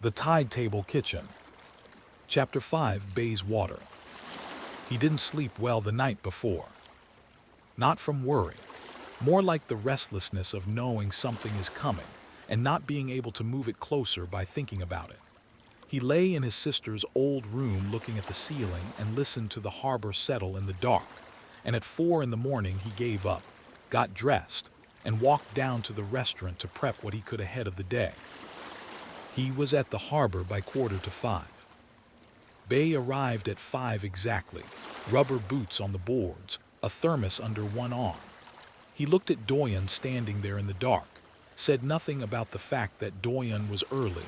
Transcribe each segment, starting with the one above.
The Tide Table Kitchen. Chapter 5. Bay's Water. He didn't sleep well the night before. Not from worry, more like the restlessness of knowing something is coming and not being able to move it closer by thinking about it. He lay in his sister's old room looking at the ceiling and listened to the harbor settle in the dark, and at 4 in the morning he gave up, got dressed, and walked down to the restaurant to prep what he could ahead of the day. He was at the harbor by 4:45. Bay arrived at 5 exactly, rubber boots on the boards, a thermos under one arm. He looked at Doyun standing there in the dark, said nothing about the fact that Doyun was early,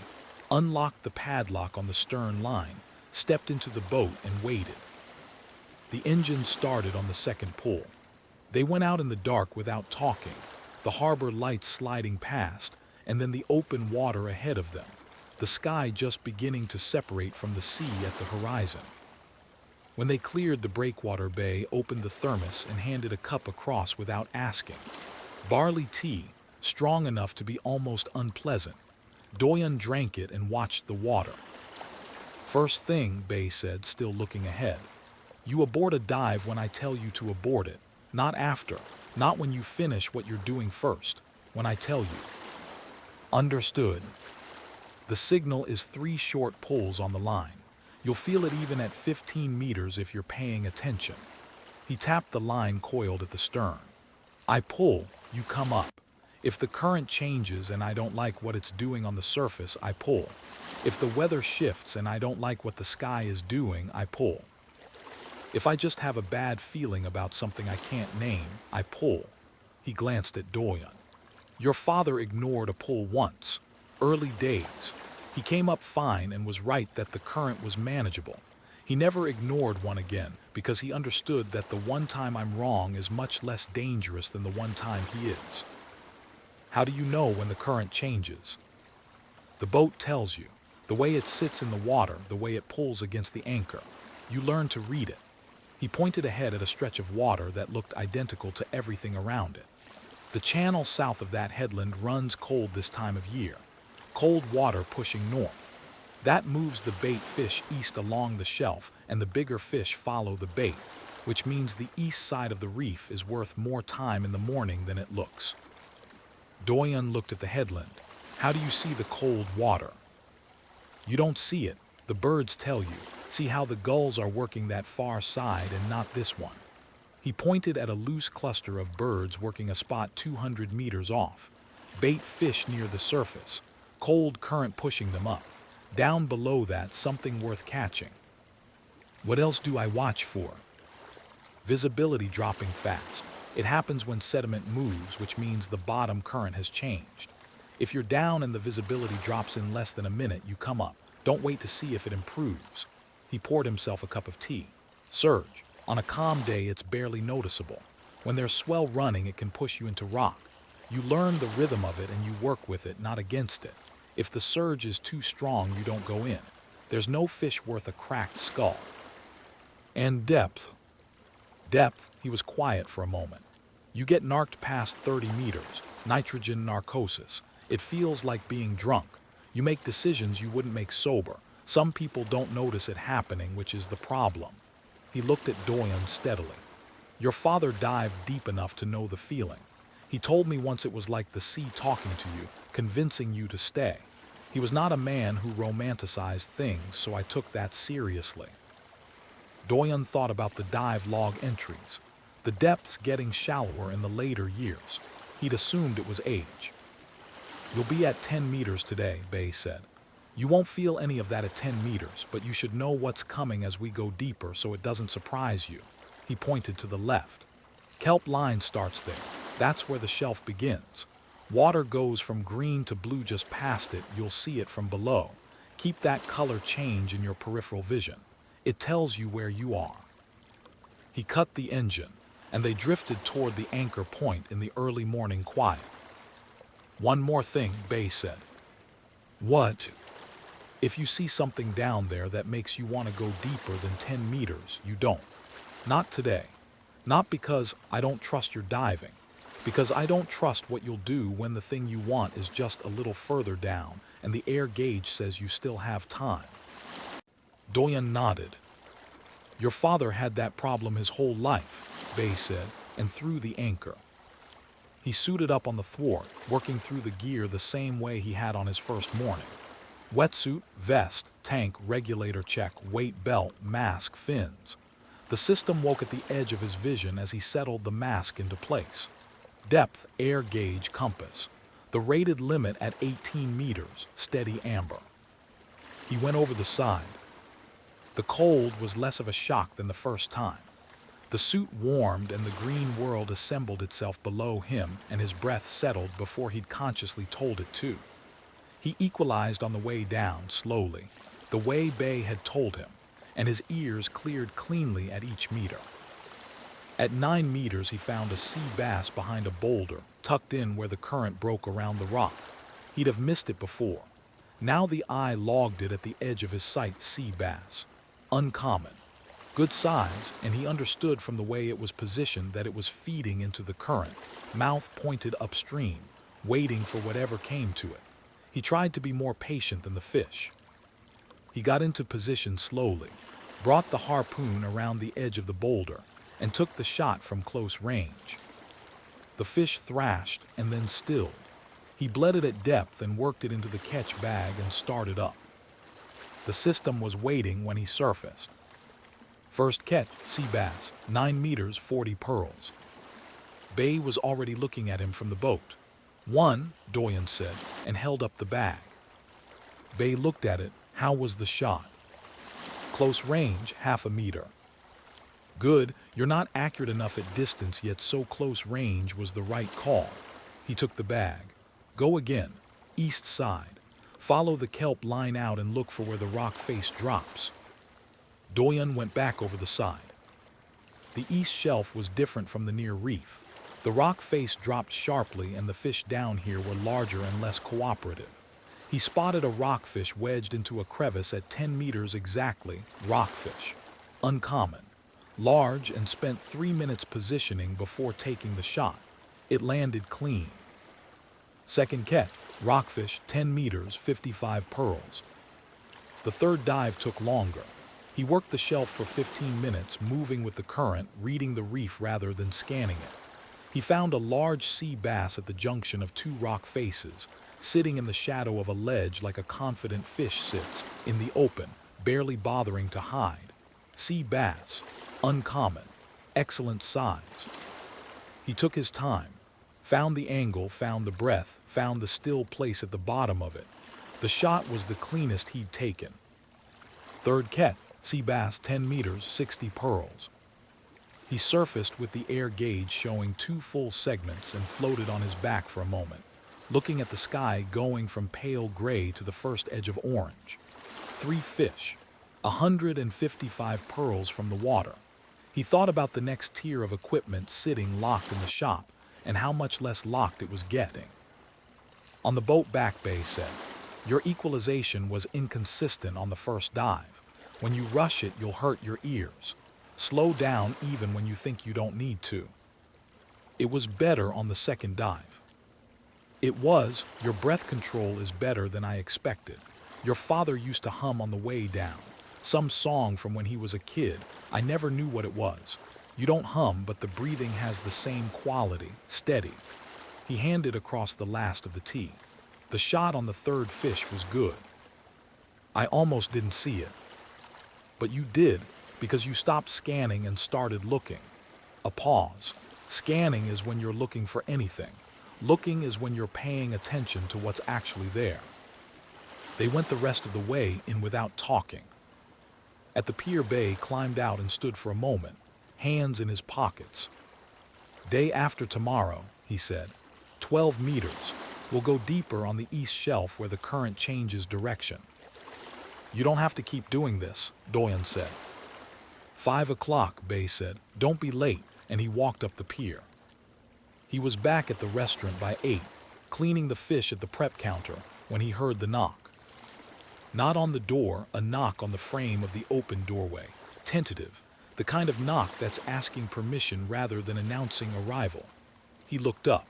unlocked the padlock on the stern line, stepped into the boat and waited. The engine started on the second pull. They went out in the dark without talking, the harbor lights sliding past, and then the open water ahead of them, the sky just beginning to separate from the sea at the horizon. When they cleared the breakwater, Bay opened the thermos and handed a cup across without asking. Barley tea, strong enough to be almost unpleasant. Doyun drank it and watched the water. "First thing," Bay said, still looking ahead. "You abort a dive when I tell you to abort it, not after, not when you finish what you're doing first, when I tell you." "Understood." The signal is 3 short pulls on the line. You'll feel it even at 15 meters if you're paying attention. He tapped the line coiled at the stern. "I pull, you come up. If the current changes and I don't like what it's doing on the surface, I pull. If the weather shifts and I don't like what the sky is doing, I pull. If I just have a bad feeling about something I can't name, I pull." He glanced at Doyun. "Your father ignored a pull once. Early days. He came up fine and was right that the current was manageable. He never ignored one again because he understood that the one time I'm wrong is much less dangerous than the one time he is." "How do you know when the current changes?" "The boat tells you. The way it sits in the water, the way it pulls against the anchor. You learn to read it." He pointed ahead at a stretch of water that looked identical to everything around it. "The channel south of that headland runs cold this time of year. Cold water pushing north. That moves the bait fish east along the shelf, and the bigger fish follow the bait, which means the east side of the reef is worth more time in the morning than it looks." Doyun looked at the headland. "How do you see the cold water?" "You don't see it. The birds tell you. See how the gulls are working that far side and not this one." He pointed at a loose cluster of birds working a spot 200 meters off. "Bait fish near the surface. Cold current pushing them up. Down below that, something worth catching." "What else do I watch for?" "Visibility dropping fast. It happens when sediment moves, which means the bottom current has changed. If you're down and the visibility drops in less than a minute, you come up. Don't wait to see if it improves." He poured himself a cup of tea. "Surge. On a calm day, it's barely noticeable. When there's swell running, it can push you into rock. You learn the rhythm of it and you work with it, not against it. If the surge is too strong, you don't go in. There's no fish worth a cracked skull." "And depth?" "Depth," he was quiet for a moment. "You get narked past 30 meters, nitrogen narcosis. It feels like being drunk. You make decisions you wouldn't make sober. Some people don't notice it happening, which is the problem." He looked at Doyun steadily. "Your father dived deep enough to know the feeling. He told me once it was like the sea talking to you, convincing you to stay. He was not a man who romanticized things, so I took that seriously." Doyun thought about the dive log entries. The depths getting shallower in the later years. He'd assumed it was age. "You'll be at 10 meters today," Bay said. "You won't feel any of that at 10 meters, but you should know what's coming as we go deeper so it doesn't surprise you." He pointed to the left. "Kelp line starts there. That's where the shelf begins. Water goes from green to blue just past it. You'll see it from below. Keep that color change in your peripheral vision. It tells you where you are." He cut the engine, and they drifted toward the anchor point in the early morning quiet. "One more thing," Bay said. "What?" "If you see something down there that makes you want to go deeper than 10 meters, you don't. Not today. Not because I don't trust your diving. Because I don't trust what you'll do when the thing you want is just a little further down and the air gauge says you still have time. Doyun nodded. Your father had that problem his whole life, Bay said, and threw the anchor. He suited up on the thwart, working through the gear the same way he had on his first morning. Wetsuit, vest, tank, regulator check, weight belt, mask, fins. The system woke at the edge of his vision as he settled the mask into place. Depth, air gauge, compass. The rated limit at 18 meters, steady amber. He went over the side. The cold was less of a shock than the first time. The suit warmed and the green world assembled itself below him, and his breath settled before he'd consciously told it to. He equalized on the way down, slowly, the way Bay had told him, and his ears cleared cleanly at each meter. At 9 meters he found a sea bass behind a boulder, tucked in where the current broke around the rock. He'd have missed it before. Now the eye logged it at the edge of his sight, sea bass. Uncommon. Good size, and he understood from the way it was positioned that it was feeding into the current, mouth pointed upstream, waiting for whatever came to it. He tried to be more patient than the fish. He got into position slowly, brought the harpoon around the edge of the boulder, and took the shot from close range. The fish thrashed and then stilled. He bled it at depth and worked it into the catch bag and started up. The system was waiting when he surfaced. First catch, sea bass, 9 meters, 40 pearls. Bay was already looking at him from the boat. One, Doyun said, and held up the bag. Bay looked at it. How was the shot? Close range, 1/2 meter. Good, you're not accurate enough at distance, yet so close range was the right call. He took the bag. Go again, east side. Follow the kelp line out and look for where the rock face drops. Doyun went back over the side. The east shelf was different from the near reef. The rock face dropped sharply and the fish down here were larger and less cooperative. He spotted a rockfish wedged into a crevice at 10 meters exactly, rockfish. Uncommon. Large, and spent 3 minutes positioning before taking the shot. It landed clean. Second catch, rockfish, 10 meters, 55 pearls. The third dive took longer. He worked the shelf for 15 minutes, moving with the current, reading the reef rather than scanning it. He found a large sea bass at the junction of 2 rock faces, sitting in the shadow of a ledge like a confident fish sits, in the open, barely bothering to hide. Sea bass. Uncommon. Excellent size. He took his time, found the angle, found the breath, found the still place at the bottom of it. The shot was the cleanest he'd taken. Third catch, sea bass, 10 meters, 60 pearls. He surfaced with the air gauge showing 2 full segments and floated on his back for a moment, looking at the sky going from pale gray to the first edge of orange. 3 fish, 155 pearls from the water. He thought about the next tier of equipment sitting locked in the shop and how much less locked it was getting. On the boat back, Bay said, your equalization was inconsistent on the first dive. When you rush it, you'll hurt your ears. Slow down even when you think you don't need to. It was better on the second dive. It was, your breath control is better than I expected. Your father used to hum on the way down. Some song from when he was a kid. I never knew what it was. You don't hum, but the breathing has the same quality, steady. He handed across the last of the tea. The shot on the third fish was good. I almost didn't see it. But you did, because you stopped scanning and started looking. A pause. Scanning is when you're looking for anything. Looking is when you're paying attention to what's actually there. They went the rest of the way in without talking. At the pier, Bay climbed out and stood for a moment, hands in his pockets. Day after tomorrow, he said. 12 meters. We'll go deeper on the east shelf where the current changes direction. You don't have to keep doing this, Doyun said. 5 o'clock, Bay said. Don't be late, and he walked up the pier. He was back at the restaurant by 8, cleaning the fish at the prep counter, when he heard the knock. Not on the door, a knock on the frame of the open doorway. Tentative, the kind of knock that's asking permission rather than announcing arrival. He looked up.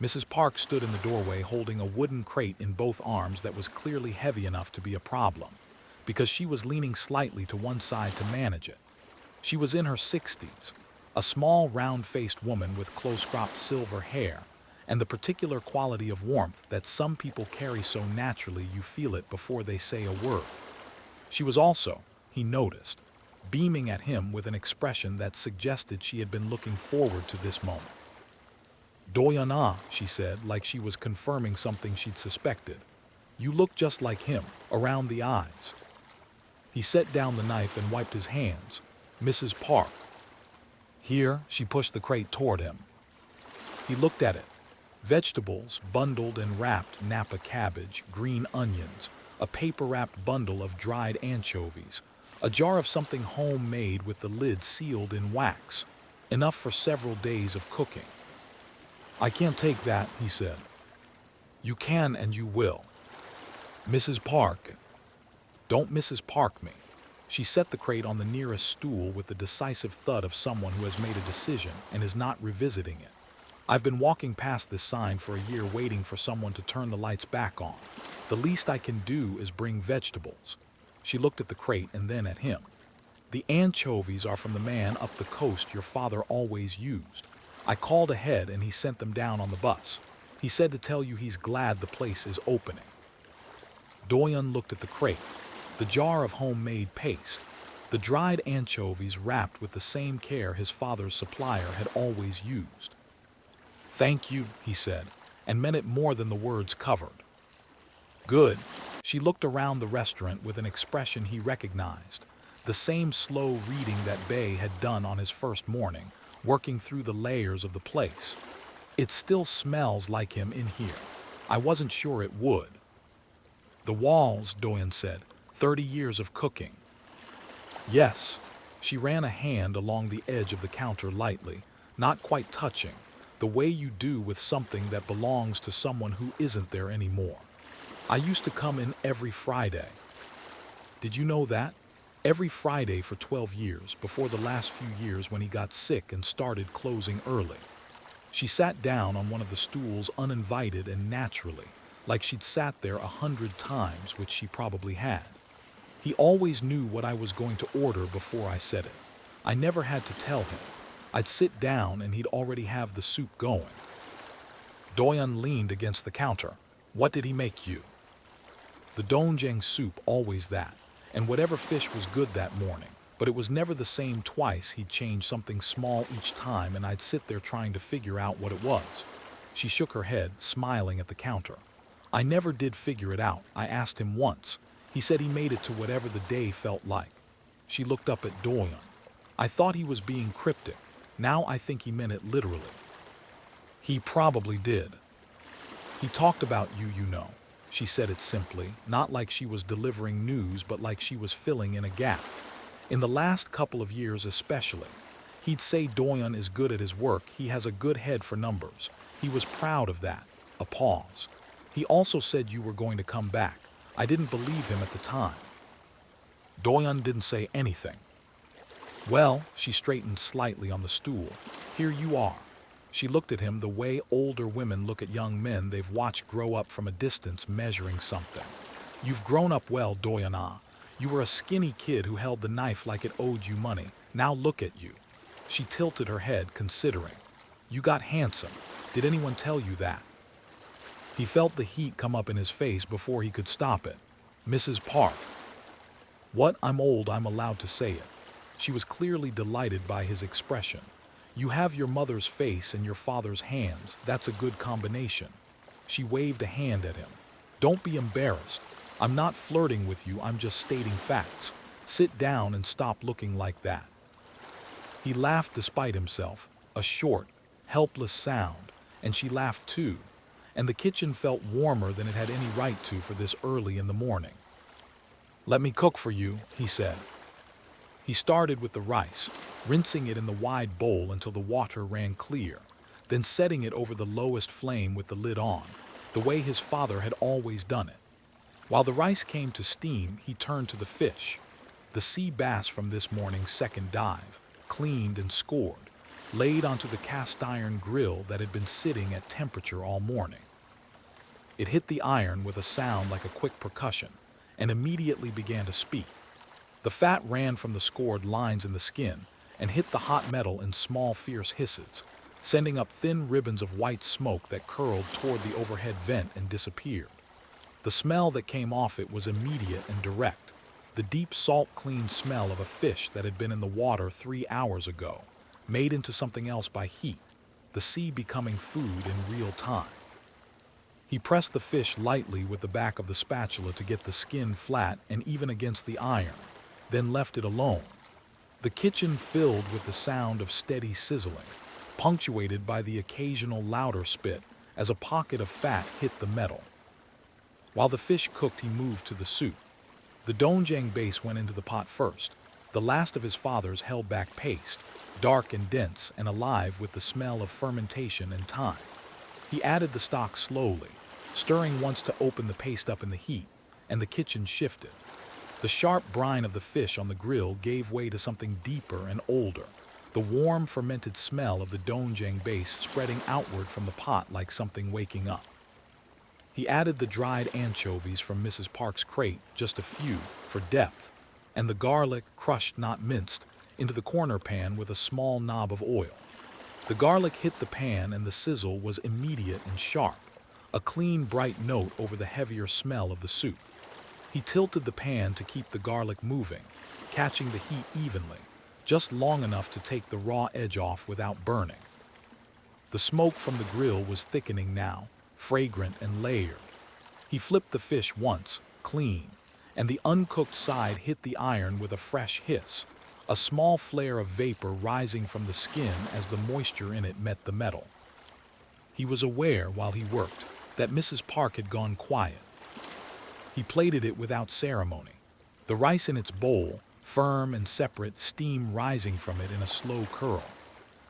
Mrs. Park stood in the doorway holding a wooden crate in both arms that was clearly heavy enough to be a problem, because she was leaning slightly to one side to manage it. She was in her 60s, a small, round-faced woman with close-cropped silver hair, and the particular quality of warmth that some people carry so naturally you feel it before they say a word. She was also, he noticed, beaming at him with an expression that suggested she had been looking forward to this moment. Doyun, she said, like she was confirming something she'd suspected. You look just like him, around the eyes. He set down the knife and wiped his hands. Mrs. Park. Here, she pushed the crate toward him. He looked at it. Vegetables, bundled and wrapped Napa cabbage, green onions, a paper-wrapped bundle of dried anchovies, a jar of something homemade with the lid sealed in wax, enough for several days of cooking. I can't take that, he said. You can and you will. Mrs. Park. Don't Mrs. Park me. She set the crate on the nearest stool with the decisive thud of someone who has made a decision and is not revisiting it. I've been walking past this sign for a year waiting for someone to turn the lights back on. The least I can do is bring vegetables. She looked at the crate and then at him. The anchovies are from the man up the coast your father always used. I called ahead and he sent them down on the bus. He said to tell you he's glad the place is opening. Doyun looked at the crate, the jar of homemade paste, the dried anchovies wrapped with the same care his father's supplier had always used. Thank you, he said, and meant it more than the words covered. Good. She looked around the restaurant with an expression he recognized, the same slow reading that Bay had done on his first morning, working through the layers of the place. It still smells like him in here. I wasn't sure it would. The walls, Doyun said, 30 years of cooking. Yes. She ran a hand along the edge of the counter lightly, not quite touching, the way you do with something that belongs to someone who isn't there anymore. I used to come in every Friday. Did you know that? Every Friday for 12 years, before the last few years when he got sick and started closing early. She sat down on one of the stools uninvited and naturally, like she'd sat there 100 times, which she probably had. He always knew what I was going to order before I said it. I never had to tell him. I'd sit down and he'd already have the soup going. Doyun leaned against the counter. What did he make you? The doenjang soup, always that. And whatever fish was good that morning, but it was never the same twice. He'd change something small each time and I'd sit there trying to figure out what it was. She shook her head, smiling at the counter. I never did figure it out. I asked him once. He said he made it to whatever the day felt like. She looked up at Doyun. I thought he was being cryptic. Now I think he meant it literally. He probably did. He talked about you, you know. She said it simply, not like she was delivering news, but like she was filling in a gap. In the last couple of years especially, he'd say Doyun is good at his work, he has a good head for numbers. He was proud of that. A pause. He also said you were going to come back. I didn't believe him at the time. Doyun didn't say anything. Well, she straightened slightly on the stool. Here you are. She looked at him the way older women look at young men they've watched grow up from a distance measuring something. You've grown up well, Doyun. You were a skinny kid who held the knife like it owed you money. Now look at you. She tilted her head, considering. You got handsome. Did anyone tell you that? He felt the heat come up in his face before he could stop it. Mrs. Park. What? I'm old, I'm allowed to say it. She was clearly delighted by his expression. You have your mother's face and your father's hands. That's a good combination. She waved a hand at him. Don't be embarrassed. I'm not flirting with you, I'm just stating facts. Sit down and stop looking like that. He laughed despite himself, a short, helpless sound, and she laughed too, and the kitchen felt warmer than it had any right to for this early in the morning. Let me cook for you, he said. He started with the rice, rinsing it in the wide bowl until the water ran clear, then setting it over the lowest flame with the lid on, the way his father had always done it. While the rice came to steam, he turned to the fish, the sea bass from this morning's second dive, cleaned and scored. laid onto the cast iron grill that had been sitting at temperature all morning. It hit the iron with a sound like a quick percussion and immediately began to speak. The fat ran from the scored lines in the skin and hit the hot metal in small, fierce hisses, sending up thin ribbons of white smoke that curled toward the overhead vent and disappeared. The smell that came off it was immediate and direct, the deep salt clean smell of a fish that had been in the water 3 hours ago, made into something else by heat, the sea becoming food in real time. He pressed the fish lightly with the back of the spatula to get the skin flat and even against the iron, then left it alone. The kitchen filled with the sound of steady sizzling, punctuated by the occasional louder spit as a pocket of fat hit the metal. While the fish cooked, he moved to the soup. The doenjang base went into the pot first, the last of his father's held-back paste, dark and dense and alive with the smell of fermentation and thyme. He added the stock slowly, stirring once to open the paste up in the heat, and the kitchen shifted. The sharp brine of the fish on the grill gave way to something deeper and older, the warm, fermented smell of the doenjang base spreading outward from the pot like something waking up. He added the dried anchovies from Mrs. Park's crate, just a few, for depth, and the garlic, crushed not minced, into the corner pan with a small knob of oil. The garlic hit the pan and the sizzle was immediate and sharp, a clean, bright note over the heavier smell of the soup. He tilted the pan to keep the garlic moving, catching the heat evenly, just long enough to take the raw edge off without burning. The smoke from the grill was thickening now, fragrant and layered. He flipped the fish once, clean, and the uncooked side hit the iron with a fresh hiss, a small flare of vapor rising from the skin as the moisture in it met the metal. He was aware, while he worked, that Mrs. Park had gone quiet. He plated it without ceremony, the rice in its bowl, firm and separate, steam rising from it in a slow curl.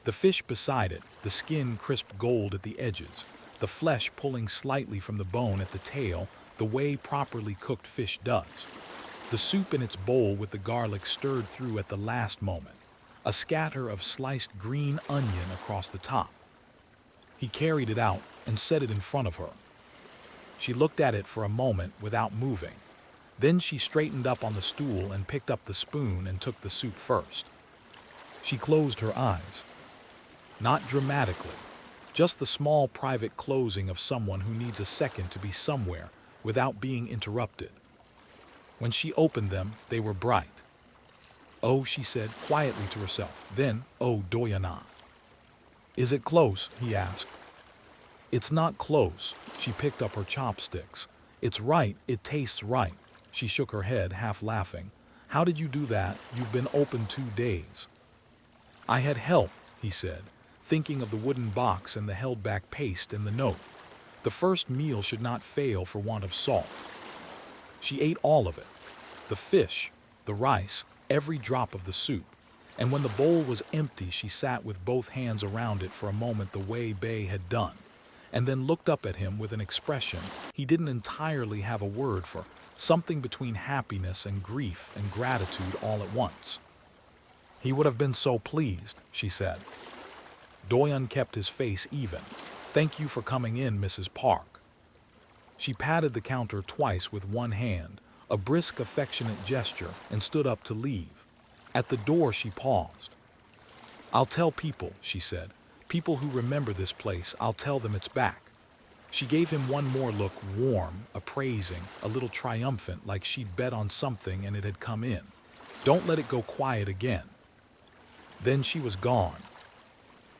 The fish beside it, the skin crisp gold at the edges, the flesh pulling slightly from the bone at the tail, the way properly cooked fish does. The soup in its bowl with the garlic stirred through at the last moment, a scatter of sliced green onion across the top. He carried it out and set it in front of her. She looked at it for a moment without moving. Then she straightened up on the stool and picked up the spoon and took the soup first. She closed her eyes. Not dramatically, just the small private closing of someone who needs a second to be somewhere without being interrupted. When she opened them, they were bright. "Oh," she said quietly to herself. Then, "Oh, Doyun." "Is it close?" he asked. "It's not close." She picked up her chopsticks. "It's right, it tastes right." She shook her head, half laughing. "How did you do that? You've been open 2 days." "I had help," he said, thinking of the wooden box and the held-back paste and the note. The first meal should not fail for want of salt. She ate all of it. The fish, the rice, every drop of the soup. And when the bowl was empty, she sat with both hands around it for a moment the way Bay had done, and then looked up at him with an expression he didn't entirely have a word for, something between happiness and grief and gratitude all at once. "He would have been so pleased," she said. Doyun kept his face even. "Thank you for coming in, Mrs. Park." She patted the counter twice with one hand, a brisk, affectionate gesture, and stood up to leave. At the door she paused. "I'll tell people," she said. "People who remember this place, I'll tell them it's back." She gave him one more look, warm, appraising, a little triumphant, like she'd bet on something and it had come in. "Don't let it go quiet again." Then she was gone.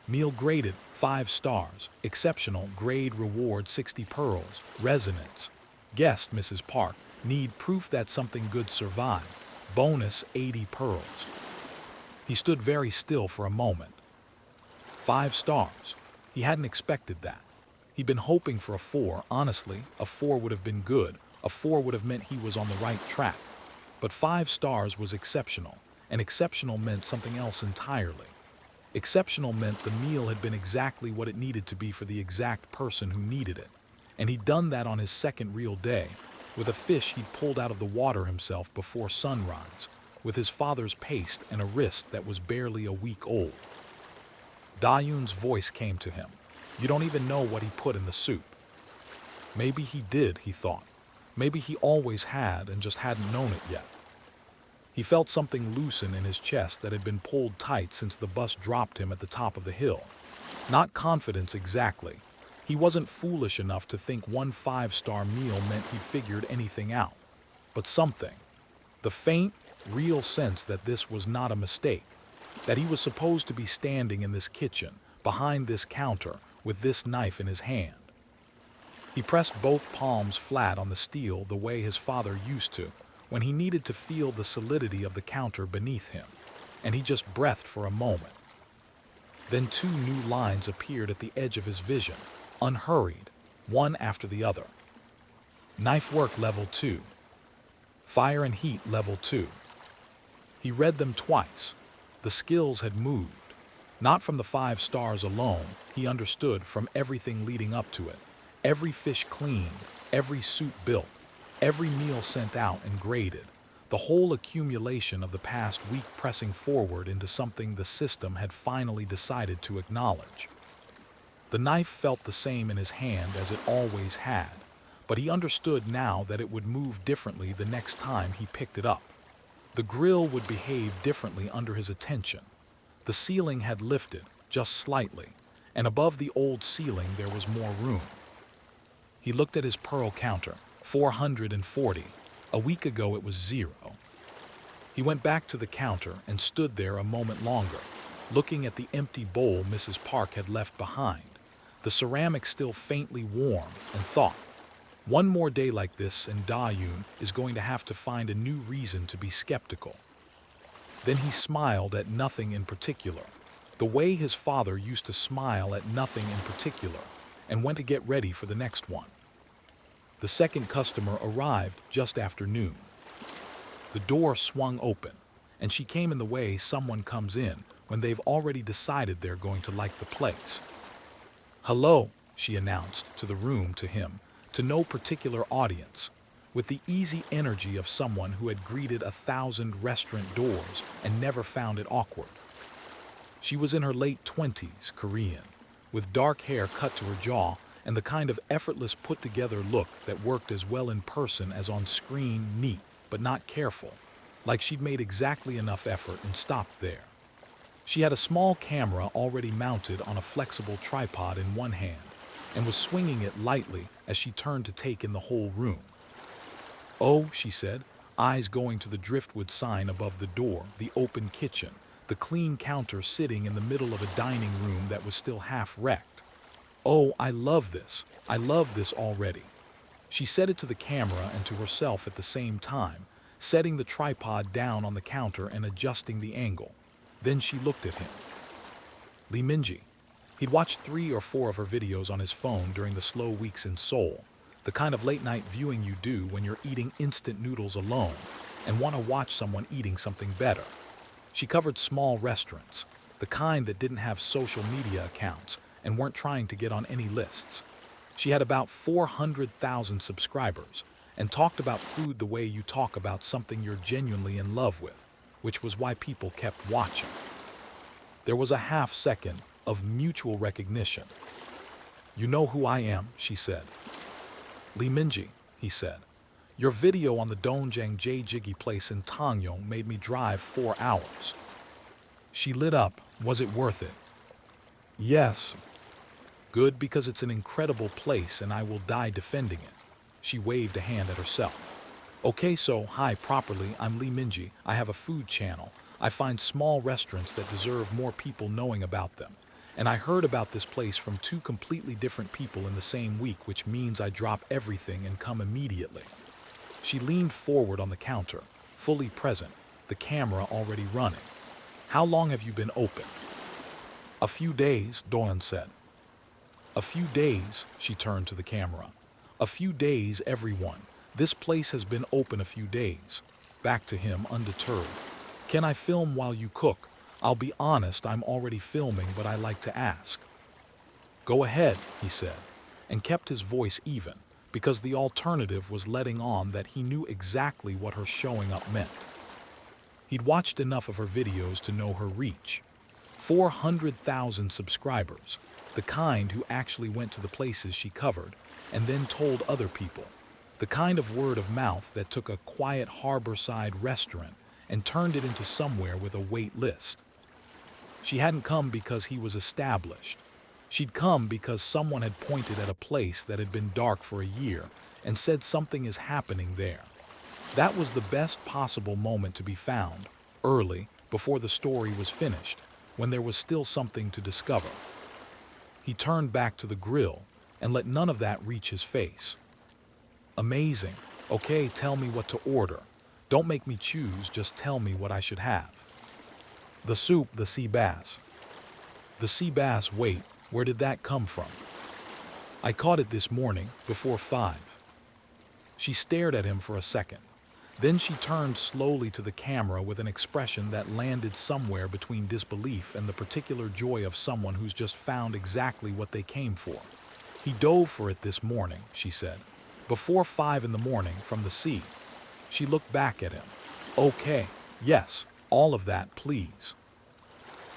Meal graded, 5 stars. Exceptional, grade reward 60 pearls. Resonance. Guest, Mrs. Park, need proof that something good survived. Bonus, 80 pearls. He stood very still for a moment. 5 stars. He hadn't expected that. He'd been hoping for a 4. Honestly, a 4 would have been good. A 4 would have meant he was on the right track. But 5 stars was exceptional, and exceptional meant something else entirely. Exceptional meant the meal had been exactly what it needed to be for the exact person who needed it. And he'd done that on his second real day, with a fish he'd pulled out of the water himself before sunrise, with his father's paste and a wrist that was barely a week old. Doyun's voice came to him. You don't even know what he put in the soup. Maybe he did, he thought. Maybe he always had and just hadn't known it yet. He felt something loosen in his chest that had been pulled tight since the bus dropped him at the top of the hill. Not confidence exactly. He wasn't foolish enough to think one five-star meal meant he'd figured anything out. But something. The faint, real sense that this was not a mistake. That he was supposed to be standing in this kitchen, behind this counter, with this knife in his hand. He pressed both palms flat on the steel the way his father used to, when he needed to feel the solidity of the counter beneath him, and he just breathed for a moment. Then two new lines appeared at the edge of his vision, unhurried, one after the other. Knife work level 2. Fire and heat level 2. He read them twice. The skills had moved. Not from the 5 stars alone, he understood from everything leading up to it. Every fish cleaned, every soup built, every meal sent out and graded, the whole accumulation of the past week pressing forward into something the system had finally decided to acknowledge. The knife felt the same in his hand as it always had, but he understood now that it would move differently the next time he picked it up. The grill would behave differently under his attention. The ceiling had lifted, just slightly, and above the old ceiling there was more room. He looked at his pearl counter. 440. A week ago it was 0. He went back to the counter and stood there a moment longer, looking at the empty bowl Mrs. Park had left behind, the ceramic still faintly warm, and thought, one more day like this and Doyun is going to have to find a new reason to be skeptical. Then he smiled at nothing in particular, the way his father used to smile at nothing in particular, and went to get ready for the next one. The second customer arrived just after noon. The door swung open, and she came in the way someone comes in when they've already decided they're going to like the place. Hello, she announced to the room to him, to no particular audience, with the easy energy of someone who had greeted 1,000 restaurant doors and never found it awkward. She was in her late 20s, Korean, with dark hair cut to her jaw and the kind of effortless put-together look that worked as well in person as on screen, neat, but not careful, like she'd made exactly enough effort and stopped there. She had a small camera already mounted on a flexible tripod in one hand, and was swinging it lightly as she turned to take in the whole room. Oh, she said, eyes going to the driftwood sign above the door, the open kitchen, the clean counter sitting in the middle of a dining room that was still half wrecked. Oh, I love this already. She said it to the camera and to herself at the same time, setting the tripod down on the counter and adjusting the angle. Then she looked at him. Lee Minji. He'd watched 3 or 4 of her videos on his phone during the slow weeks in Seoul, the kind of late-night viewing you do when you're eating instant noodles alone and want to watch someone eating something better. She covered small restaurants, the kind that didn't have social media accounts and weren't trying to get on any lists. She had about 400,000 subscribers and talked about food the way you talk about something you're genuinely in love with, which was why people kept watching. There was a half second of mutual recognition. You know who I am, she said. Lee Minji, he said. Your video on the Dongjang Jjiggy place in Tangyong made me drive 4 hours. She lit up. Was it worth it? Yes. Good, because it's an incredible place and I will die defending it. She waved a hand at herself. Okay, so, hi, properly, I'm Lee Minji. I have a food channel. I find small restaurants that deserve more people knowing about them. And I heard about this place from 2 completely different people in the same week, which means I drop everything and come immediately. She leaned forward on the counter, fully present, the camera already running. How long have you been open? A few days, Doyun said. A few days, she turned to the camera. A few days, everyone. This place has been open a few days. Back to him, undeterred. Can I film while you cook? I'll be honest, I'm already filming, but I like to ask. Go ahead, he said, and kept his voice even, because the alternative was letting on that he knew exactly what her showing up meant. He'd watched enough of her videos to know her reach. 400,000 subscribers, the kind who actually went to the places she covered and then told other people. The kind of word of mouth that took a quiet harborside restaurant and turned it into somewhere with a wait list. She hadn't come because he was established. She'd come because someone had pointed at a place that had been dark for a year and said something is happening there. That was the best possible moment to be found, early, before the story was finished, when there was still something to discover. He turned back to the grill and let none of that reach his face. Amazing. Okay, tell me what to order. Don't make me choose, just tell me what I should have. The soup, the sea bass. The sea bass, wait, where did that come from? I caught it this morning, before 5. She stared at him for a second. Then she turned slowly to the camera with an expression that landed somewhere between disbelief and the particular joy of someone who's just found exactly what they came for. He dove for it this morning, she said. Before 5 in the morning, from the sea. She looked back at him. Okay, yes, all of that, please.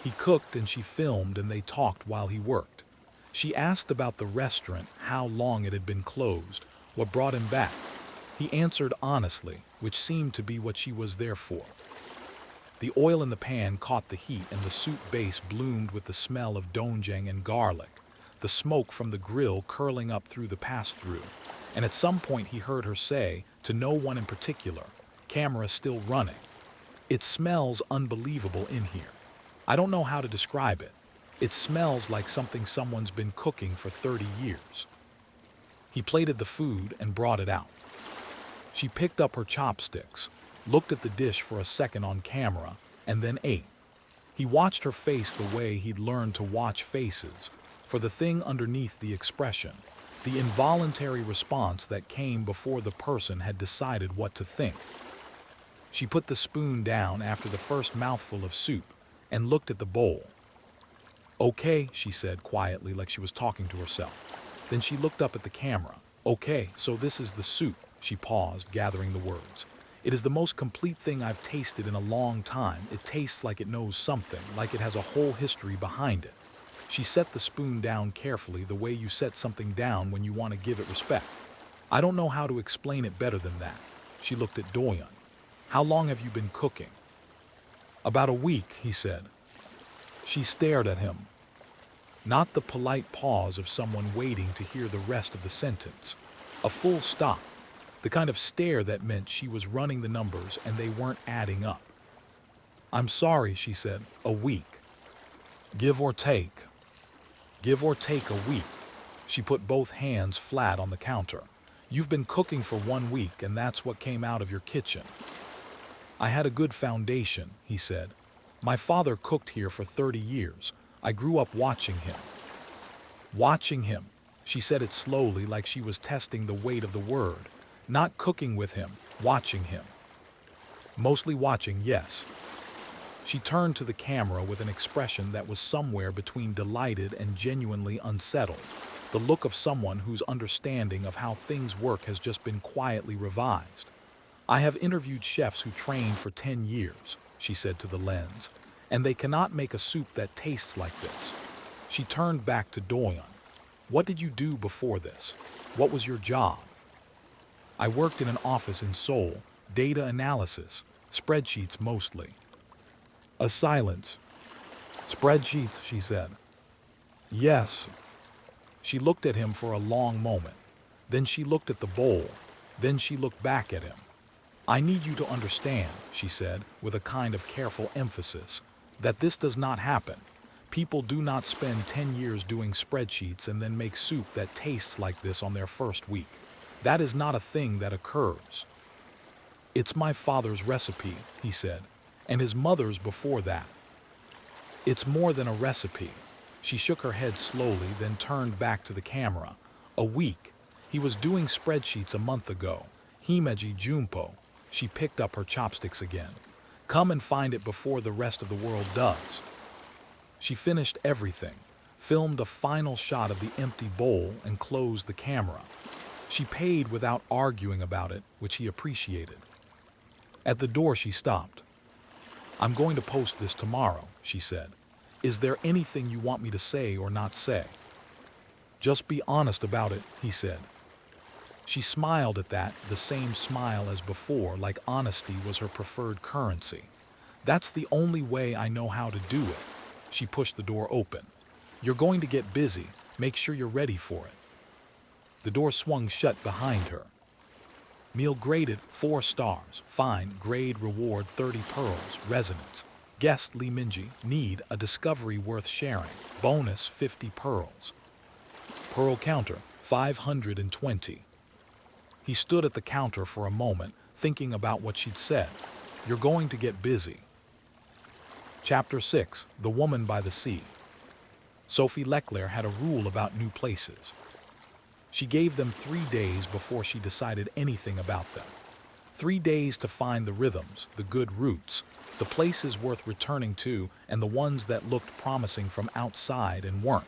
He cooked and she filmed and they talked while he worked. She asked about the restaurant, how long it had been closed, what brought him back. He answered honestly, which seemed to be what she was there for. The oil in the pan caught the heat and the soup base bloomed with the smell of doenjang and garlic, the smoke from the grill curling up through the pass-through. And at some point he heard her say, to no one in particular, camera still running, "It smells unbelievable in here. I don't know how to describe it. It smells like something someone's been cooking for 30 years. He plated the food and brought it out. She picked up her chopsticks, looked at the dish for a second on camera, and then ate. He watched her face the way he'd learned to watch faces, for the thing underneath the expression, the involuntary response that came before the person had decided what to think. She put the spoon down after the first mouthful of soup and looked at the bowl. Okay, she said quietly, like she was talking to herself. Then she looked up at the camera. Okay, so this is the soup. She paused, gathering the words. It is the most complete thing I've tasted in a long time. It tastes like it knows something, like it has a whole history behind it. She set the spoon down carefully, the way you set something down when you want to give it respect. I don't know how to explain it better than that. She looked at Doyun. How long have you been cooking? About a week, he said. She stared at him. Not the polite pause of someone waiting to hear the rest of the sentence. A full stop. The kind of stare that meant she was running the numbers and they weren't adding up. I'm sorry, she said. A week. Give or take. Give or take a week. She put both hands flat on the counter. You've been cooking for 1 week and that's what came out of your kitchen. I had a good foundation, he said. My father cooked here for 30 years. I grew up watching him. Watching him. She said it slowly, like she was testing the weight of the word. Not cooking with him, watching him. Mostly watching, yes. She turned to the camera with an expression that was somewhere between delighted and genuinely unsettled. The look of someone whose understanding of how things work has just been quietly revised. I have interviewed chefs who trained for 10 years, she said to the lens, and they cannot make a soup that tastes like this. She turned back to Doyun. What did you do before this? What was your job? I worked in an office in Seoul, data analysis, spreadsheets mostly. A silence. Spreadsheets, she said. Yes. She looked at him for a long moment. Then she looked at the bowl. Then she looked back at him. I need you to understand, she said, with a kind of careful emphasis, that this does not happen. People do not spend 10 years doing spreadsheets and then make soup that tastes like this on their first week. That is not a thing that occurs. It's my father's recipe, he said, and his mother's before that. It's more than a recipe. She shook her head slowly, then turned back to the camera. A week. He was doing spreadsheets a month ago. Himeji Junpo. She picked up her chopsticks again. Come and find it before the rest of the world does. She finished everything, filmed a final shot of the empty bowl, and closed the camera. She paid without arguing about it, which he appreciated. At the door she stopped. I'm going to post this tomorrow, she said. Is there anything you want me to say or not say? Just be honest about it, he said. She smiled at that, the same smile as before, like honesty was her preferred currency. That's the only way I know how to do it. She pushed the door open. You're going to get busy. Make sure you're ready for it. The door swung shut behind her. Meal graded 4 stars. Fine. Grade reward 30 pearls. Resonance. Guest Li Minji. Need a discovery worth sharing. Bonus 50 pearls. Pearl counter 520. He stood at the counter for a moment, thinking about what she'd said. You're going to get busy. Chapter 6. The Woman by the Sea. Sophie Leclerc had a rule about new places. She gave them 3 days before she decided anything about them. 3 days to find the rhythms, the good routes, the places worth returning to, and the ones that looked promising from outside and weren't.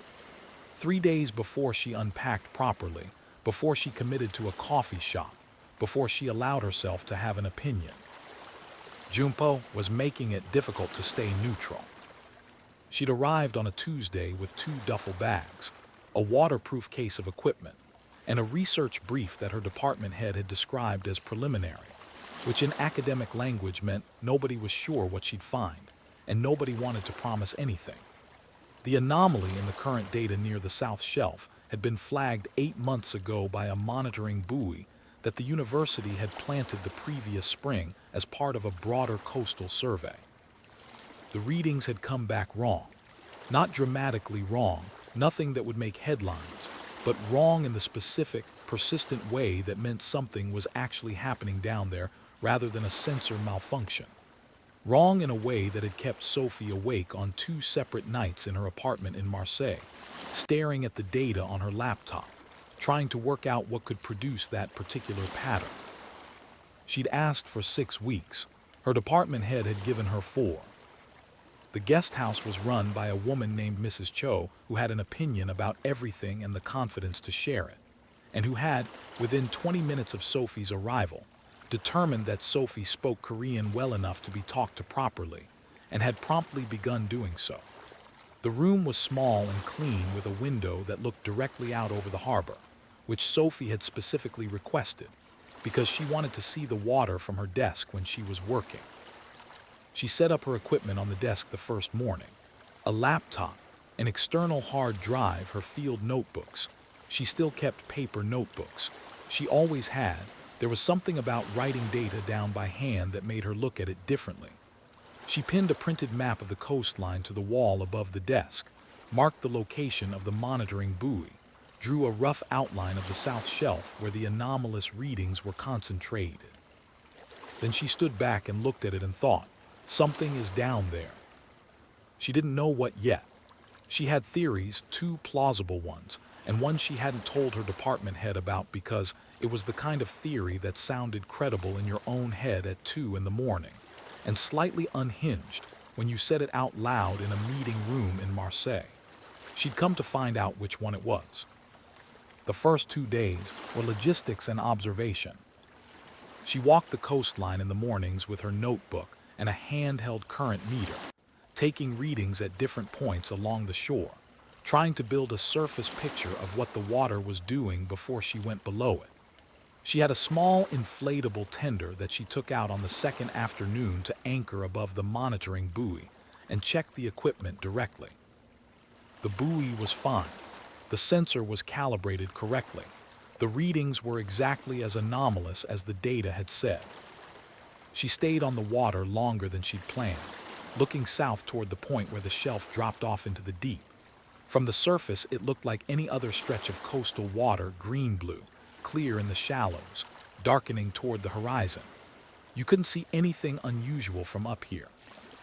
3 days before she unpacked properly, before she committed to a coffee shop, before she allowed herself to have an opinion. Junpo was making it difficult to stay neutral. She'd arrived on a Tuesday with 2 duffel bags, a waterproof case of equipment, and a research brief that her department head had described as preliminary, which in academic language meant nobody was sure what she'd find, and nobody wanted to promise anything. The anomaly in the current data near the South Shelf had been flagged 8 months ago by a monitoring buoy that the university had planted the previous spring as part of a broader coastal survey. The readings had come back wrong. Not dramatically wrong, nothing that would make headlines, but wrong in the specific, persistent way that meant something was actually happening down there rather than a sensor malfunction. Wrong in a way that had kept Sophie awake on 2 separate nights in her apartment in Marseille, staring at the data on her laptop, trying to work out what could produce that particular pattern. She'd asked for 6 weeks. Her department head had given her 4. The guest house was run by a woman named Mrs. Cho who had an opinion about everything and the confidence to share it, and who had, within 20 minutes of Sophie's arrival, determined that Sophie spoke Korean well enough to be talked to properly, and had promptly begun doing so. The room was small and clean with a window that looked directly out over the harbor, which Sophie had specifically requested, because she wanted to see the water from her desk when she was working. She set up her equipment on the desk the first morning. A laptop, an external hard drive, her field notebooks. She still kept paper notebooks. She always had. There was something about writing data down by hand that made her look at it differently. She pinned a printed map of the coastline to the wall above the desk, marked the location of the monitoring buoy, drew a rough outline of the South Shelf where the anomalous readings were concentrated. Then she stood back and looked at it and thought, something is down there. She didn't know what yet. She had theories, 2 plausible ones, and one she hadn't told her department head about because it was the kind of theory that sounded credible in your own head at 2 in the morning, and slightly unhinged when you said it out loud in a meeting room in Marseille. She'd come to find out which one it was. The first 2 days were logistics and observation. She walked the coastline in the mornings with her notebook and a handheld current meter, taking readings at different points along the shore, trying to build a surface picture of what the water was doing before she went below it. She had a small inflatable tender that she took out on the second afternoon to anchor above the monitoring buoy and check the equipment directly. The buoy was fine. The sensor was calibrated correctly. The readings were exactly as anomalous as the data had said. She stayed on the water longer than she'd planned, looking south toward the point where the shelf dropped off into the deep. From the surface, it looked like any other stretch of coastal water, green-blue, clear in the shallows, darkening toward the horizon. You couldn't see anything unusual from up here.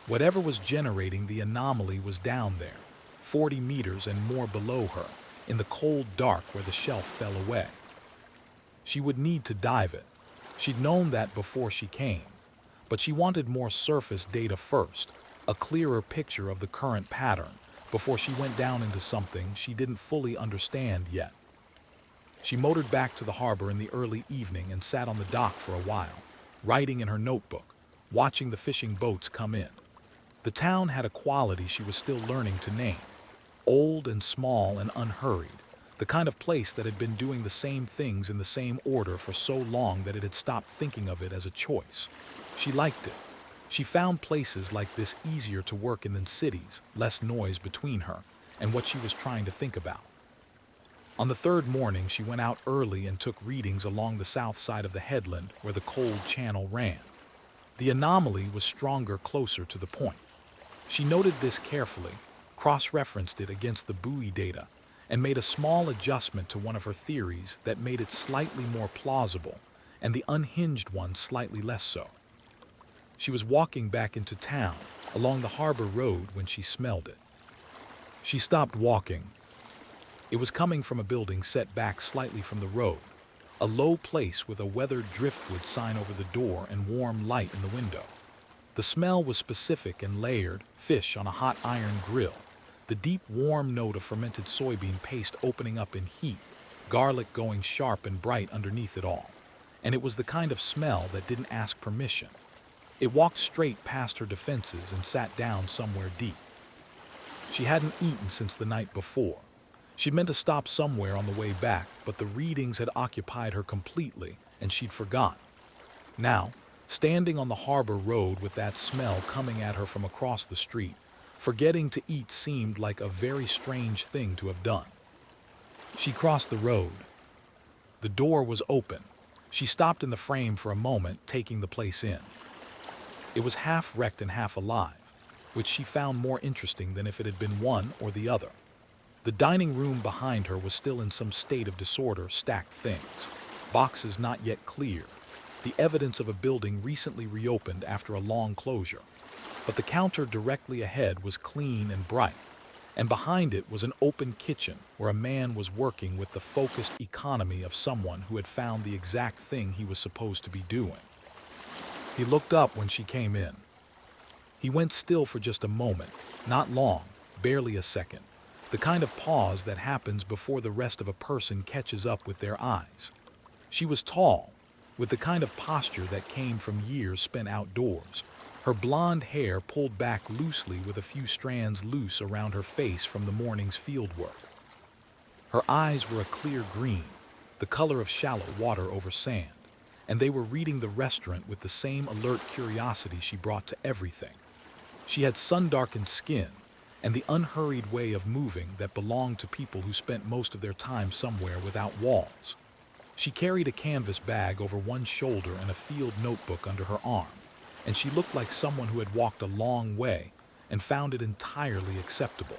Whatever was generating the anomaly was down there, 40 meters and more below her, in the cold dark where the shelf fell away. She would need to dive it. She'd known that before she came, but she wanted more surface data first, a clearer picture of the current pattern, before she went down into something she didn't fully understand yet. She motored back to the harbor in the early evening and sat on the dock for a while, writing in her notebook, watching the fishing boats come in. The town had a quality she was still learning to name. Old and small and unhurried. The kind of place that had been doing the same things in the same order for so long that it had stopped thinking of it as a choice. She liked it. She found places like this easier to work in than cities, less noise between her and what she was trying to think about. On the third morning, she went out early and took readings along the south side of the headland where the cold channel ran. The anomaly was stronger closer to the point. She noted this carefully, cross-referenced it against the buoy data, and made a small adjustment to one of her theories that made it slightly more plausible, and the unhinged one slightly less so. She was walking back into town, along the harbor road, when she smelled it. She stopped walking. It was coming from a building set back slightly from the road, a low place with a weathered driftwood sign over the door and warm light in the window. The smell was specific and layered, fish on a hot iron grill, the deep warm note of fermented soybean paste opening up in heat, garlic going sharp and bright underneath it all. And it was the kind of smell that didn't ask permission. It walked straight past her defenses and sat down somewhere deep. She hadn't eaten since the night before. She'd meant to stop somewhere on the way back, but the readings had occupied her completely, and she'd forgotten. Now, standing on the harbor road with that smell coming at her from across the street, forgetting to eat seemed like a very strange thing to have done. She crossed the road. The door was open. She stopped in the frame for a moment, taking the place in. It was half wrecked and half alive, which she found more interesting than if it had been one or the other. The dining room behind her was still in some state of disorder, stacked things, boxes not yet cleared, the evidence of a building recently reopened after a long closure. But the counter directly ahead was clean and bright, and behind it was an open kitchen where a man was working with the focused economy of someone who had found the exact thing he was supposed to be doing. He looked up when she came in. He went still for just a moment, not long, barely a second, the kind of pause that happens before the rest of a person catches up with their eyes. She was tall, with the kind of posture that came from years spent outdoors, her blonde hair pulled back loosely with a few strands loose around her face from the morning's fieldwork. Her eyes were a clear green, the color of shallow water over sand, and they were reading the restaurant with the same alert curiosity she brought to everything. She had sun-darkened skin and the unhurried way of moving that belonged to people who spent most of their time somewhere without walls. She carried a canvas bag over one shoulder and a field notebook under her arm, and she looked like someone who had walked a long way and found it entirely acceptable.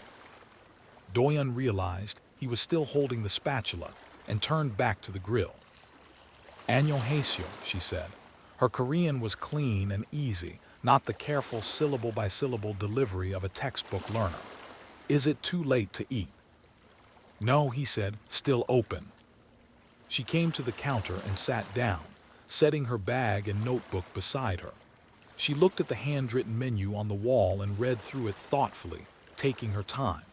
Doyun realized he was still holding the spatula and turned back to the grill. "Annyeonghaseyo," she said. Her Korean was clean and easy, not the careful syllable-by-syllable delivery of a textbook learner. "Is it too late to eat?" "No," he said, still open. She came to the counter and sat down, setting her bag and notebook beside her. She looked at the handwritten menu on the wall and read through it thoughtfully, taking her time.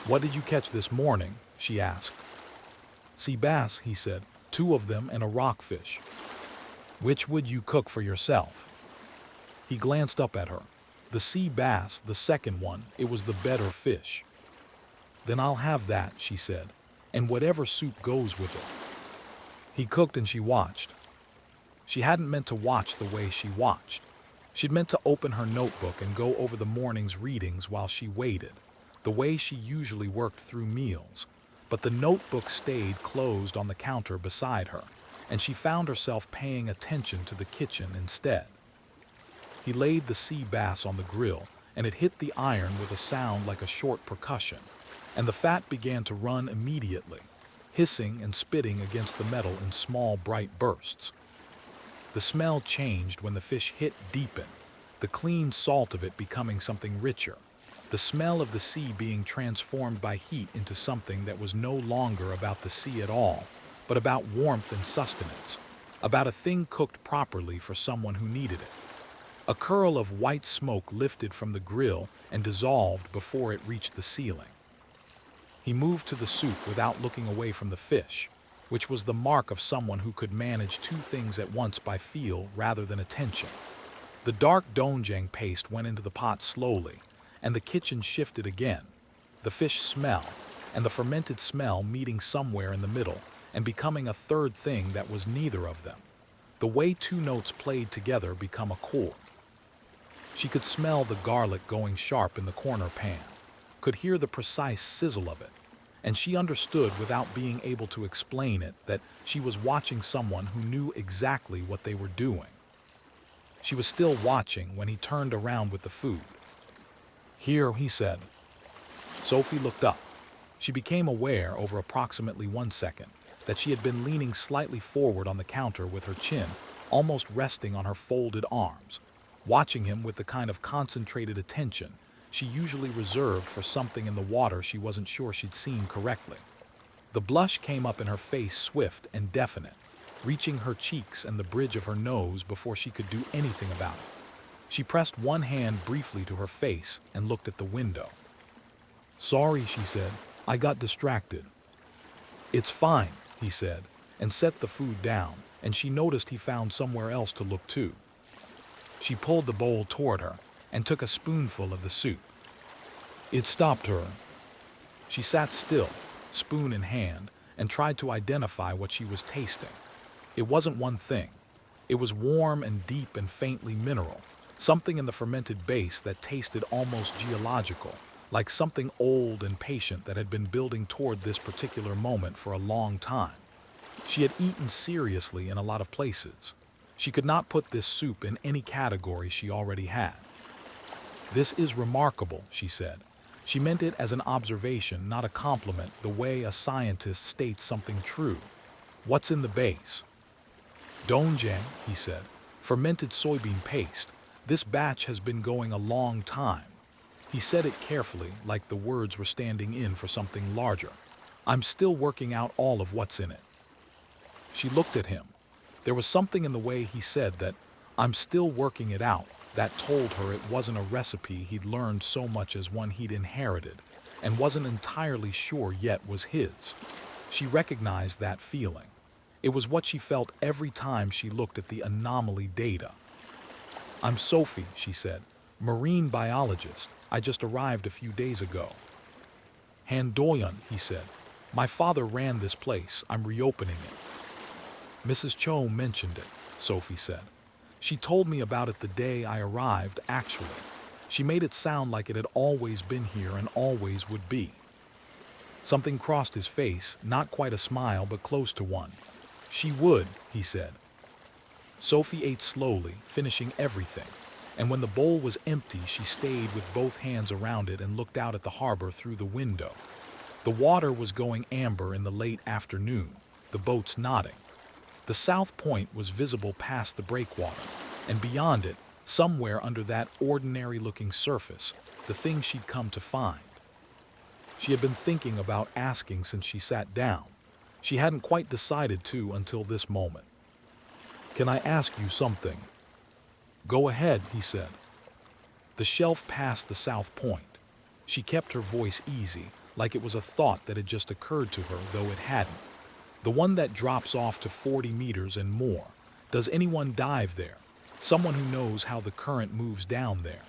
"What did you catch this morning?" she asked. "Sea bass," he said, "2 of them and a rockfish." "Which would you cook for yourself?" He glanced up at her. The sea bass, the second one, it was the better fish. "Then I'll have that," she said, "and whatever soup goes with it." He cooked and she watched. She hadn't meant to watch the way she watched. She'd meant to open her notebook and go over the morning's readings while she waited, the way she usually worked through meals. But the notebook stayed closed on the counter beside her, and she found herself paying attention to the kitchen instead. He laid the sea bass on the grill, and it hit the iron with a sound like a short percussion, and the fat began to run immediately, hissing and spitting against the metal in small, bright bursts. The smell changed when the fish hit deepen, the clean salt of it becoming something richer, the smell of the sea being transformed by heat into something that was no longer about the sea at all, but about warmth and sustenance, about a thing cooked properly for someone who needed it. A curl of white smoke lifted from the grill and dissolved before it reached the ceiling. He moved to the soup without looking away from the fish, which was the mark of someone who could manage 2 things at once by feel rather than attention. The dark doenjang paste went into the pot slowly, and the kitchen shifted again, the fish smell and the fermented smell meeting somewhere in the middle and becoming a third thing that was neither of them. The way two notes played together become a chord. She could smell the garlic going sharp in the corner pan, could hear the precise sizzle of it, and she understood without being able to explain it that she was watching someone who knew exactly what they were doing. She was still watching when he turned around with the food. "Here," he said. Sophie looked up. She became aware over approximately 1 second that she had been leaning slightly forward on the counter with her chin almost resting on her folded arms, watching him with the kind of concentrated attention she usually reserved for something in the water she wasn't sure she'd seen correctly. The blush came up in her face swift and definite, reaching her cheeks and the bridge of her nose before she could do anything about it. She pressed one hand briefly to her face and looked at the window. "Sorry," she said. "I got distracted." "It's fine," he said, and set the food down, and she noticed he found somewhere else to look too. She pulled the bowl toward her and took a spoonful of the soup. It stopped her. She sat still, spoon in hand, and tried to identify what she was tasting. It wasn't one thing. It was warm and deep and faintly mineral, something in the fermented base that tasted almost geological, like something old and patient that had been building toward this particular moment for a long time. She had eaten seriously in a lot of places. She could not put this soup in any category she already had. "This is remarkable," she said. She meant it as an observation, not a compliment, the way a scientist states something true. "What's in the base?" "Doenjang," he said. "Fermented soybean paste. This batch has been going a long time." He said it carefully, like the words were standing in for something larger. "I'm still working out all of what's in it." She looked at him. There was something in the way he said that, "I'm still working it out," that told her it wasn't a recipe he'd learned so much as one he'd inherited, and wasn't entirely sure yet was his. She recognized that feeling. It was what she felt every time she looked at the anomaly data. "I'm Sophie," she said, "marine biologist. I just arrived a few days ago." "Doyun," he said. "My father ran this place. I'm reopening it." "Mrs. Cho mentioned it," Sophie said. "She told me about it the day I arrived, actually. She made it sound like it had always been here and always would be." Something crossed his face, not quite a smile, but close to one. "She would," he said. Sophie ate slowly, finishing everything, and when the bowl was empty, she stayed with both hands around it and looked out at the harbor through the window. The water was going amber in the late afternoon, the boats nodding. The south point was visible past the breakwater, and beyond it, somewhere under that ordinary-looking surface, the thing she'd come to find. She had been thinking about asking since she sat down. She hadn't quite decided to until this moment. "Can I ask you something?" "Go ahead," he said. The shelf passed the south point. She kept her voice easy, like it was a thought that had just occurred to her, though it hadn't. "The one that drops off to 40 meters and more. Does anyone dive there? Someone who knows how the current moves down there?"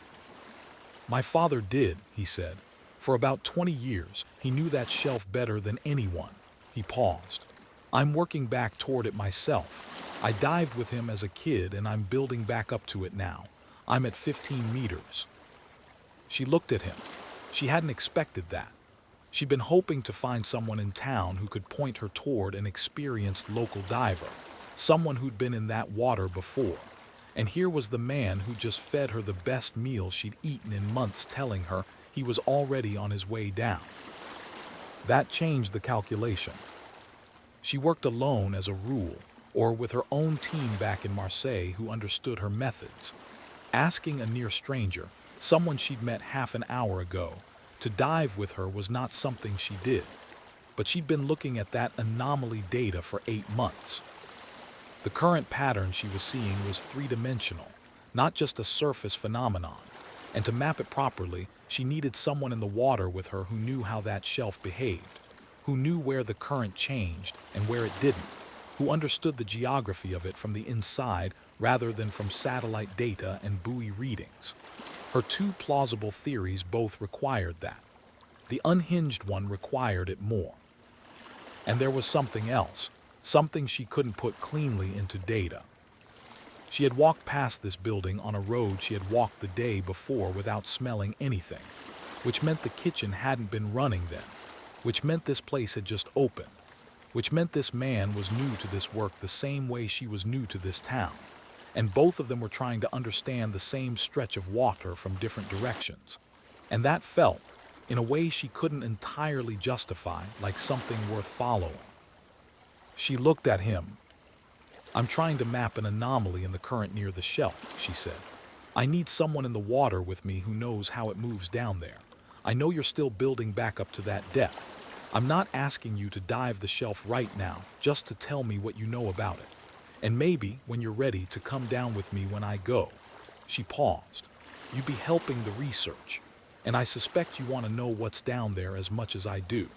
"My father did," he said. "For about 20 years, he knew that shelf better than anyone." He paused. "I'm working back toward it myself. I dived with him as a kid and I'm building back up to it now. I'm at 15 meters. She looked at him. She hadn't expected that. She'd been hoping to find someone in town who could point her toward an experienced local diver, someone who'd been in that water before. And here was the man who just fed her the best meal she'd eaten in months, telling her he was already on his way down. That changed the calculation. She worked alone as a rule, or with her own team back in Marseille who understood her methods. Asking a near stranger, someone she'd met half an hour ago, to dive with her was not something she did. But she'd been looking at that anomaly data for 8 months. The current pattern she was seeing was three-dimensional, not just a surface phenomenon. And to map it properly, she needed someone in the water with her who knew how that shelf behaved, who knew where the current changed and where it didn't, who understood the geography of it from the inside rather than from satellite data and buoy readings. Her two plausible theories both required that. The unhinged one required it more. And there was something else, something she couldn't put cleanly into data. She had walked past this building on a road she had walked the day before without smelling anything, which meant the kitchen hadn't been running then, which meant this place had just opened, which meant this man was new to this work the same way she was new to this town, and both of them were trying to understand the same stretch of water from different directions. And that felt, in a way she couldn't entirely justify, like something worth following. She looked at him. "I'm trying to map an anomaly in the current near the shelf," she said. "I need someone in the water with me who knows how it moves down there. I know you're still building back up to that depth. I'm not asking you to dive the shelf right now, just to tell me what you know about it. And maybe, when you're ready, to come down with me when I go." She paused. "You'd be helping the research, and I suspect you want to know what's down there as much as I do."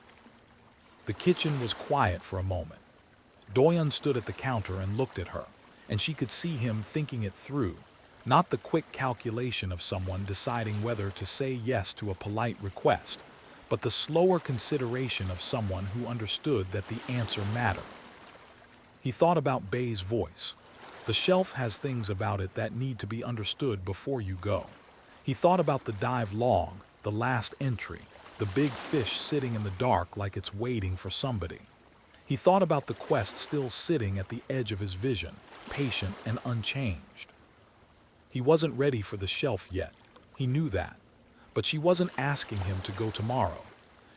The kitchen was quiet for a moment. Doyun stood at the counter and looked at her, and she could see him thinking it through, not the quick calculation of someone deciding whether to say yes to a polite request, but the slower consideration of someone who understood that the answer mattered. He thought about Bay's voice. The shelf has things about it that need to be understood before you go. He thought about the dive log, the last entry, the big fish sitting in the dark like it's waiting for somebody. He thought about the quest still sitting at the edge of his vision, patient and unchanged. He wasn't ready for the shelf yet. He knew that. But she wasn't asking him to go tomorrow.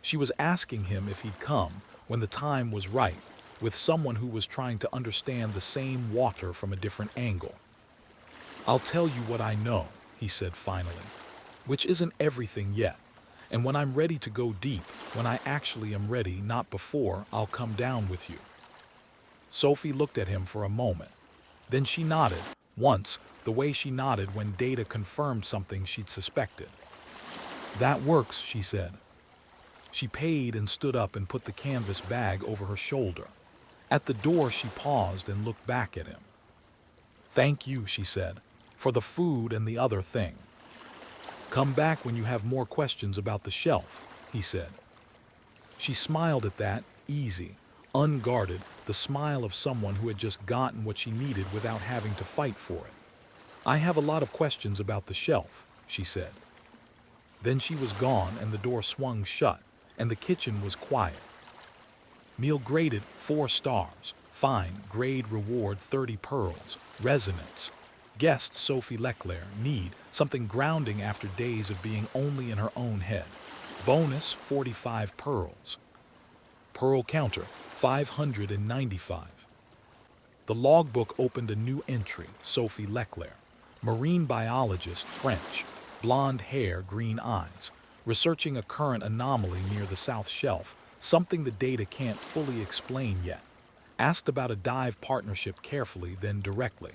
She was asking him if he'd come, when the time was right, with someone who was trying to understand the same water from a different angle. "I'll tell you what I know," he said finally, "which isn't everything yet. And when I'm ready to go deep, when I actually am ready, not before, I'll come down with you." Sophie looked at him for a moment. Then she nodded, once, the way she nodded when Data confirmed something she'd suspected. "That works," she said. She paid and stood up and put the canvas bag over her shoulder. At the door she paused and looked back at him. "Thank you," she said, "for the food and the other thing. Come back when you have more questions about the shelf," he said. She smiled at that, easy, unguarded, the smile of someone who had just gotten what she needed without having to fight for it. "I have a lot of questions about the shelf," she said. Then she was gone and the door swung shut, and the kitchen was quiet. Meal graded 4 stars, fine, grade reward 30 pearls, resonance. Guest Sophie Leclerc, need something grounding after days of being only in her own head. Bonus 45 pearls. Pearl counter 595. The logbook opened a new entry, Sophie Leclerc. Marine biologist, French. Blonde hair, green eyes. Researching a current anomaly near the South Shelf, something the data can't fully explain yet. Asked about a dive partnership carefully, then directly.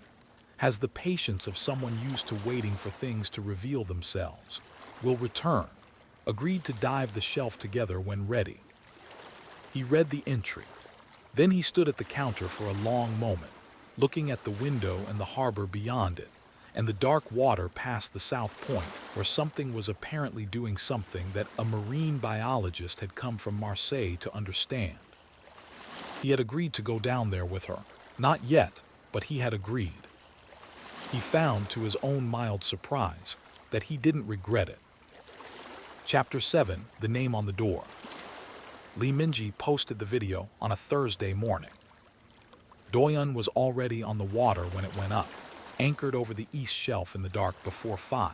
Has the patience of someone used to waiting for things to reveal themselves. Will return. Agreed to dive the shelf together when ready. He read the entry. Then he stood at the counter for a long moment, looking at the window and the harbor beyond it, and the dark water past the south point, where something was apparently doing something that a marine biologist had come from Marseille to understand. He had agreed to go down there with her. Not yet, but he had agreed. He found, to his own mild surprise, that he didn't regret it. Chapter 7, The Name on the Door. Lee Minji posted the video on a Thursday morning. Doyun was already on the water when it went up, anchored over the east shelf in the dark before 5,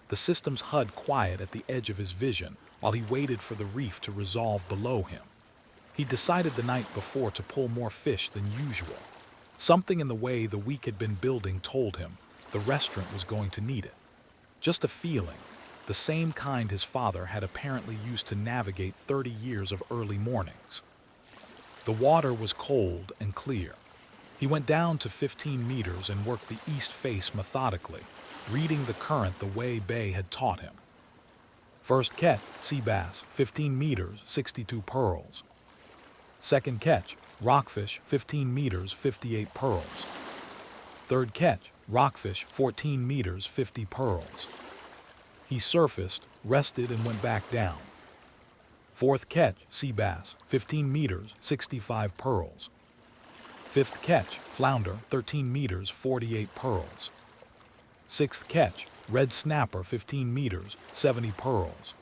the system's HUD quiet at the edge of his vision while he waited for the reef to resolve below him. He decided the night before to pull more fish than usual. Something in the way the week had been building told him the restaurant was going to need it. Just a feeling, the same kind his father had apparently used to navigate 30 years of early mornings. The water was cold and clear. He went down to 15 meters and worked the east face methodically, reading the current the way Bay had taught him. First catch, sea bass, 15 meters, 62 pearls. Second catch, rockfish, 15 meters, 58 pearls. Third catch, rockfish, 14 meters, 50 pearls. He surfaced, rested, and went back down. Fourth catch, sea bass, 15 meters, 65 pearls. Fifth catch, flounder, 13 meters, 48 pearls. Sixth catch, red snapper, 15 meters, 70 pearls.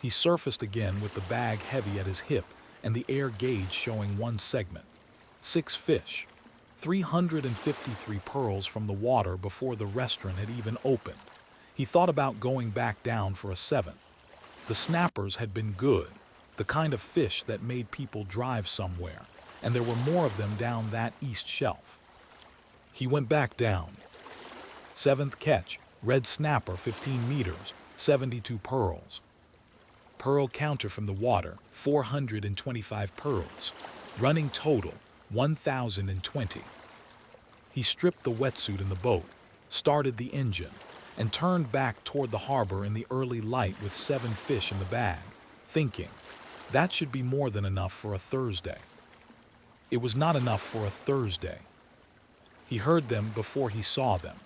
He surfaced again with the bag heavy at his hip and the air gauge showing one segment. 6 fish, 353 pearls from the water before the restaurant had even opened. He thought about going back down for a 7th. The snappers had been good, the kind of fish that made people drive somewhere, and there were more of them down that east shelf. He went back down. 7th catch, red snapper, 15 meters, 72 pearls. Pearl counter from the water, 425 pearls. Running total, 1,020. He stripped the wetsuit in the boat, started the engine, and turned back toward the harbor in the early light with 7 fish in the bag, thinking, that should be more than enough for a Thursday. It was not enough for a Thursday. He heard them before he saw them.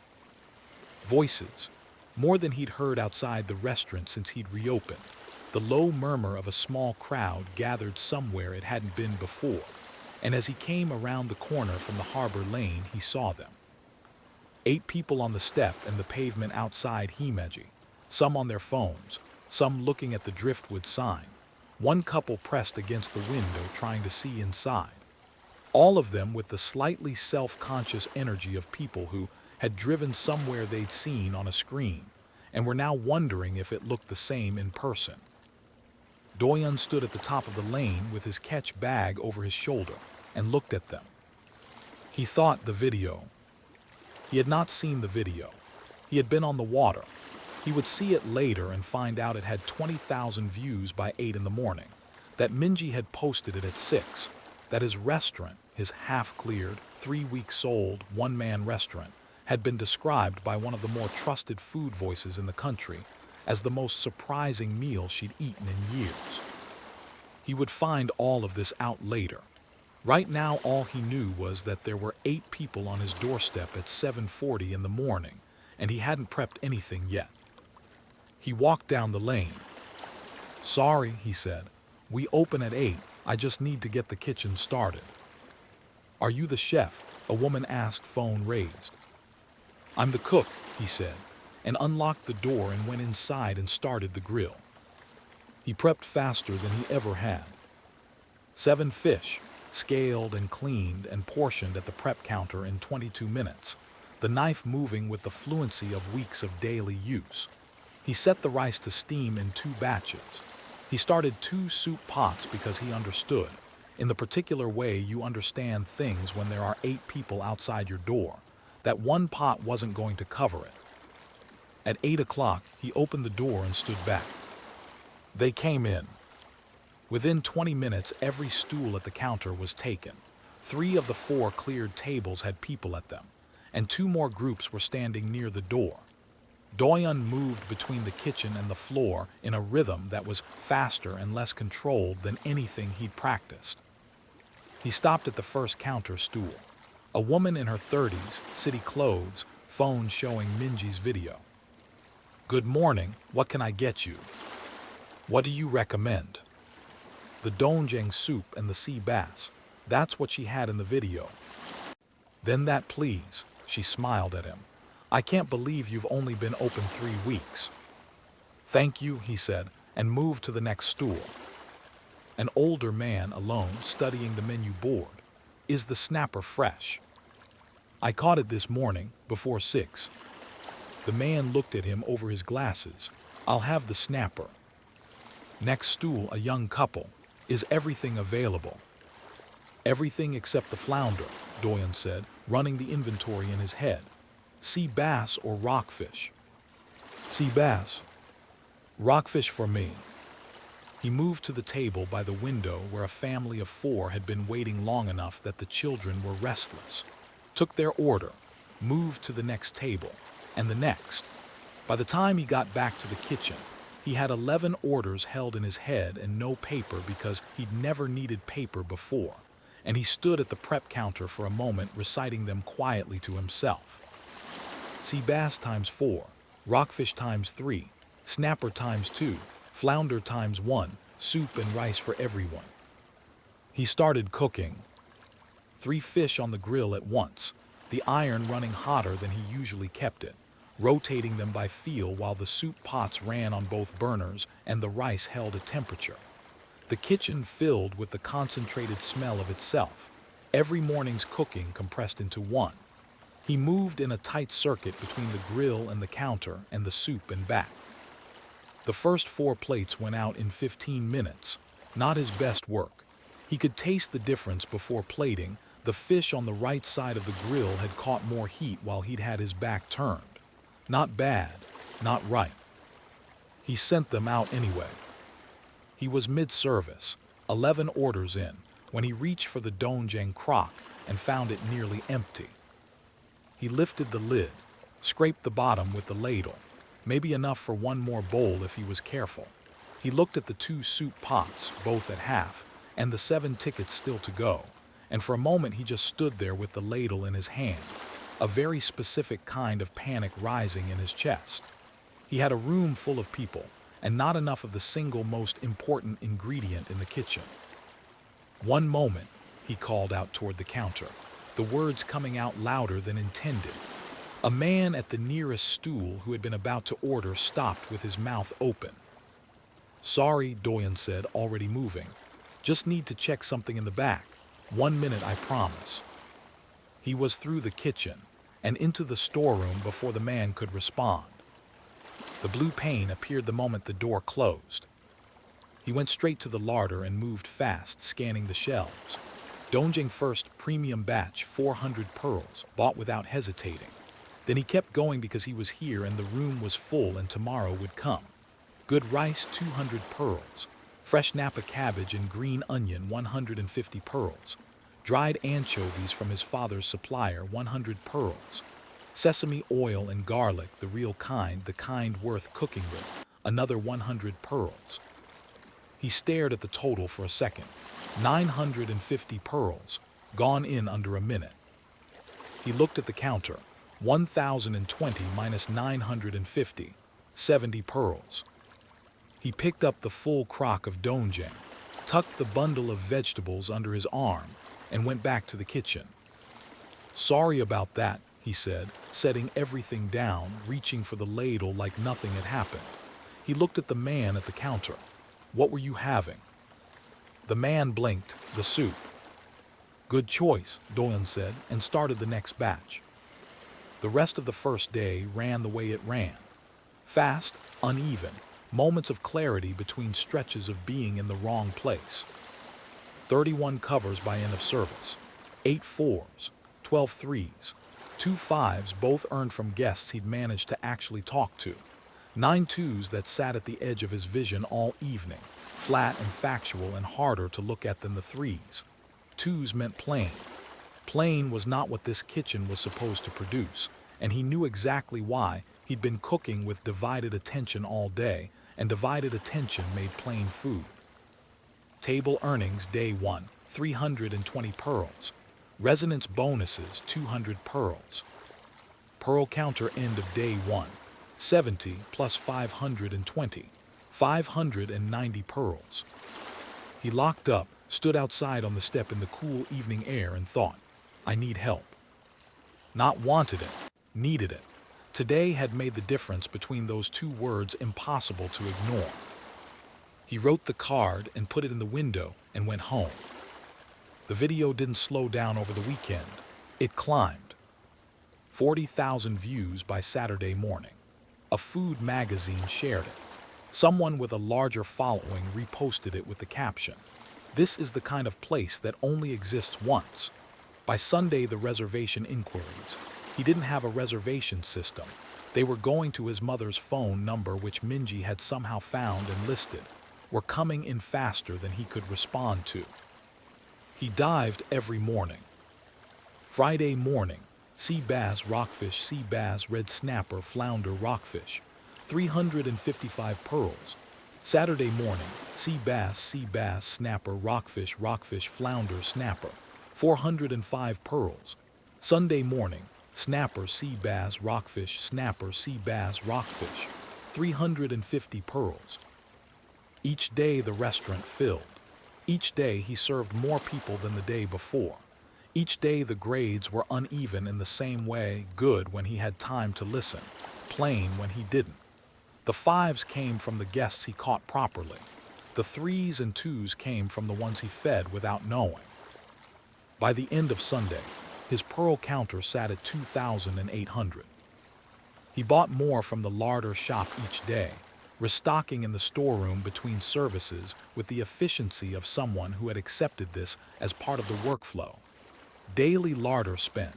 Voices, more than he'd heard outside the restaurant since he'd reopened. The low murmur of a small crowd gathered somewhere it hadn't been before, and as he came around the corner from the harbor lane, he saw them. 8 people on the step and the pavement outside Himeji, some on their phones, some looking at the driftwood sign. One couple pressed against the window trying to see inside. All of them with the slightly self-conscious energy of people who had driven somewhere they'd seen on a screen and were now wondering if it looked the same in person. Doyun stood at the top of the lane with his catch bag over his shoulder and looked at them. He thought the video. He had not seen the video. He had been on the water. He would see it later and find out it had 20,000 views by 8 in the morning, that Minji had posted it at 6, that his restaurant, his half-cleared, 3-week-old, one-man restaurant, had been described by one of the more trusted food voices in the country as the most surprising meal she'd eaten in years. He would find all of this out later. Right now, all he knew was that there were 8 people on his doorstep at 7:40 in the morning, and he hadn't prepped anything yet. He walked down the lane. "Sorry," he said. "We open at 8. I just need to get the kitchen started." "Are you the chef?" a woman asked, phone raised. "I'm the cook," he said, and unlocked the door and went inside and started the grill. He prepped faster than he ever had. 7 fish, scaled and cleaned and portioned at the prep counter in 22 minutes, the knife moving with the fluency of weeks of daily use. He set the rice to steam in 2 batches. He started 2 soup pots because he understood, in the particular way you understand things when there are 8 people outside your door, that one pot wasn't going to cover it. At 8 o'clock, he opened the door and stood back. They came in. Within 20 minutes, every stool at the counter was taken. 3 of the 4 cleared tables had people at them, and 2 more groups were standing near the door. Doyun moved between the kitchen and the floor in a rhythm that was faster and less controlled than anything he'd practiced. He stopped at the first counter stool. A woman in her 30s, city clothes, phone showing Minji's video. "Good morning, what can I get you? What do you recommend?" The doenjang soup and the sea bass. That's what she had in the video. "Then that, please," she smiled at him. "I can't believe you've only been open 3 weeks." "Thank you," he said, and moved to the next stool. An older man alone studying the menu board. "Is the snapper fresh?" "I caught it this morning, before 6. The man looked at him over his glasses. "I'll have the snapper." Next stool, a young couple. "Is everything available?" "Everything except the flounder," Doyun said, running the inventory in his head. "Sea bass or rockfish?" "Sea bass." "Rockfish for me." He moved to the table by the window where a family of 4 had been waiting long enough that the children were restless. Took their order, moved to the next table, and the next. By the time he got back to the kitchen, he had 11 orders held in his head and no paper because he'd never needed paper before, and he stood at the prep counter for a moment reciting them quietly to himself. Sea bass times 4, rockfish times 3, snapper times 2, flounder times 1, soup and rice for everyone. He started cooking. 3 fish on the grill at once, the iron running hotter than he usually kept it, rotating them by feel while the soup pots ran on both burners and the rice held a temperature. The kitchen filled with the concentrated smell of itself, every morning's cooking compressed into one. He moved in a tight circuit between the grill and the counter and the soup and back. The first 4 plates went out in 15 minutes, not his best work. He could taste the difference before plating. The fish on the right side of the grill had caught more heat while he'd had his back turned. Not bad, not right. He sent them out anyway. He was mid-service, 11 orders in, when he reached for the Doyun crock and found it nearly empty. He lifted the lid, scraped the bottom with the ladle, maybe enough for one more bowl if he was careful. He looked at the 2 soup pots, both at half, and the 7 tickets still to go, and for a moment he just stood there with the ladle in his hand, a very specific kind of panic rising in his chest. He had a room full of people, and not enough of the single most important ingredient in the kitchen. "One moment," he called out toward the counter, the words coming out louder than intended. A man at the nearest stool who had been about to order stopped with his mouth open. "Sorry," Doyun said, already moving. "Just need to check something in the back. 1 minute, I promise." He was through the kitchen and into the storeroom before the man could respond. The blue pane appeared the moment the door closed. He went straight to the larder and moved fast, scanning the shelves. Doyun first, premium batch, 400 pearls, bought without hesitating. Then he kept going because he was here and the room was full and tomorrow would come. Good rice, 200 pearls. Fresh Napa cabbage and green onion, 150 pearls. Dried anchovies from his father's supplier, 100 pearls. Sesame oil and garlic, the real kind, the kind worth cooking with, another 100 pearls. He stared at the total for a second. 950 pearls, gone in under a minute. He looked at the counter. 1,020 minus 950, 70 pearls. He picked up the full crock of Doyun, tucked the bundle of vegetables under his arm, and went back to the kitchen. "Sorry about that," he said, setting everything down, reaching for the ladle like nothing had happened. He looked at the man at the counter. "What were you having?" The man blinked. "The soup." "Good choice," Doyun said, and started the next batch. The rest of the first day ran the way it ran. Fast, uneven, moments of clarity between stretches of being in the wrong place. 31 covers by end of service. 8 fours, 12 threes, 2 fives, both earned from guests he'd managed to actually talk to. 9 twos that sat at the edge of his vision all evening, flat and factual and harder to look at than the threes. Twos meant plain. Plain was not what this kitchen was supposed to produce, and he knew exactly why. He'd been cooking with divided attention all day, and divided attention made plain food. Table earnings day 1, 320 pearls. Resonance bonuses, 200 pearls. Pearl counter end of day 1, 70 plus 520, 590 pearls. He locked up, stood outside on the step in the cool evening air and thought, "I need help." Not wanted it, needed it. Today had made the difference between those 2 words impossible to ignore. He wrote the card and put it in the window and went home. The video didn't slow down over the weekend. It climbed. 40,000 views by Saturday morning. A food magazine shared it. Someone with a larger following reposted it with the caption, "This is the kind of place that only exists once." By Sunday, the reservation inquiries. He didn't have a reservation system. They were going to his mother's phone number, which Minji had somehow found and listed, were coming in faster than he could respond to. He dived every morning. Friday morning, sea bass, rockfish, sea bass, red snapper, flounder, rockfish, 355 pearls. Saturday morning, sea bass, snapper, rockfish, flounder, snapper, 405 pearls. Sunday morning, snapper, sea bass, rockfish, snapper, sea bass, rockfish, 350 pearls. Each day the restaurant filled. Each day he served more people than the day before. Each day the grades were uneven in the same way, good when he had time to listen, plain when he didn't. The fives came from the guests he caught properly. The threes and twos came from the ones he fed without knowing. By the end of Sunday, his pearl counter sat at 2,800. He bought more from the larder shop each day, restocking in the storeroom between services with the efficiency of someone who had accepted this as part of the workflow. Daily larder spend,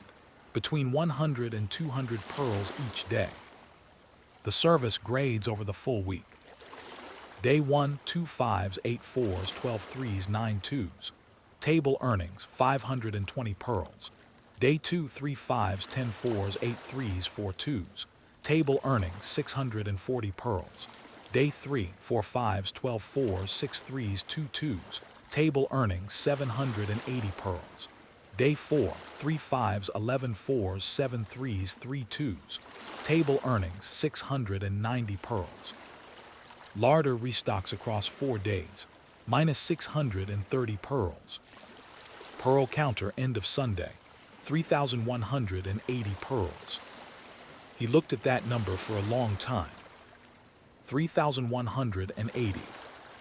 between 100 and 200 pearls each day. The service grades over the full week. Day 1, 2 5s, 8 4s, 12 3s, 9 2s. Table earnings, 520 pearls. Day 2, 3 5s, 10 4s, 8 3s, 4 2s. Table earnings, 640 pearls. Day 3, 4 5s, 12 4s, 6 3s, 2 2s. Table earnings, 780 pearls. Day 4, 3 5s, 11 4s, 7 3s, 3 2s. Table earnings, 690 pearls. Larder restocks across 4 days, minus 630 pearls. Pearl counter end of Sunday, 3,180 pearls. He looked at that number for a long time. 3,180.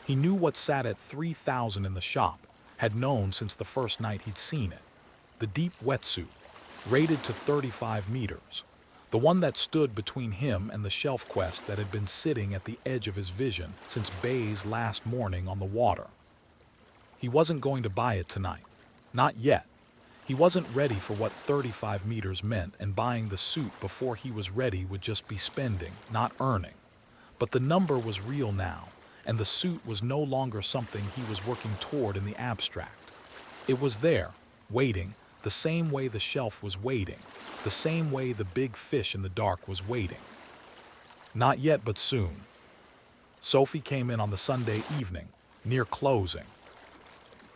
He knew what sat at 3,000 in the shop, had known since the first night he'd seen it. The deep wetsuit, rated to 35 meters. The one that stood between him and the shelf quest that had been sitting at the edge of his vision since Bay's last morning on the water. He wasn't going to buy it tonight. Not yet. He wasn't ready for what 35 meters meant, and buying the suit before he was ready would just be spending, not earning. But the number was real now, and the suit was no longer something he was working toward in the abstract. It was there, waiting, the same way the shelf was waiting, the same way the big fish in the dark was waiting. Not yet, but soon. Sophie came in on the Sunday evening, near closing.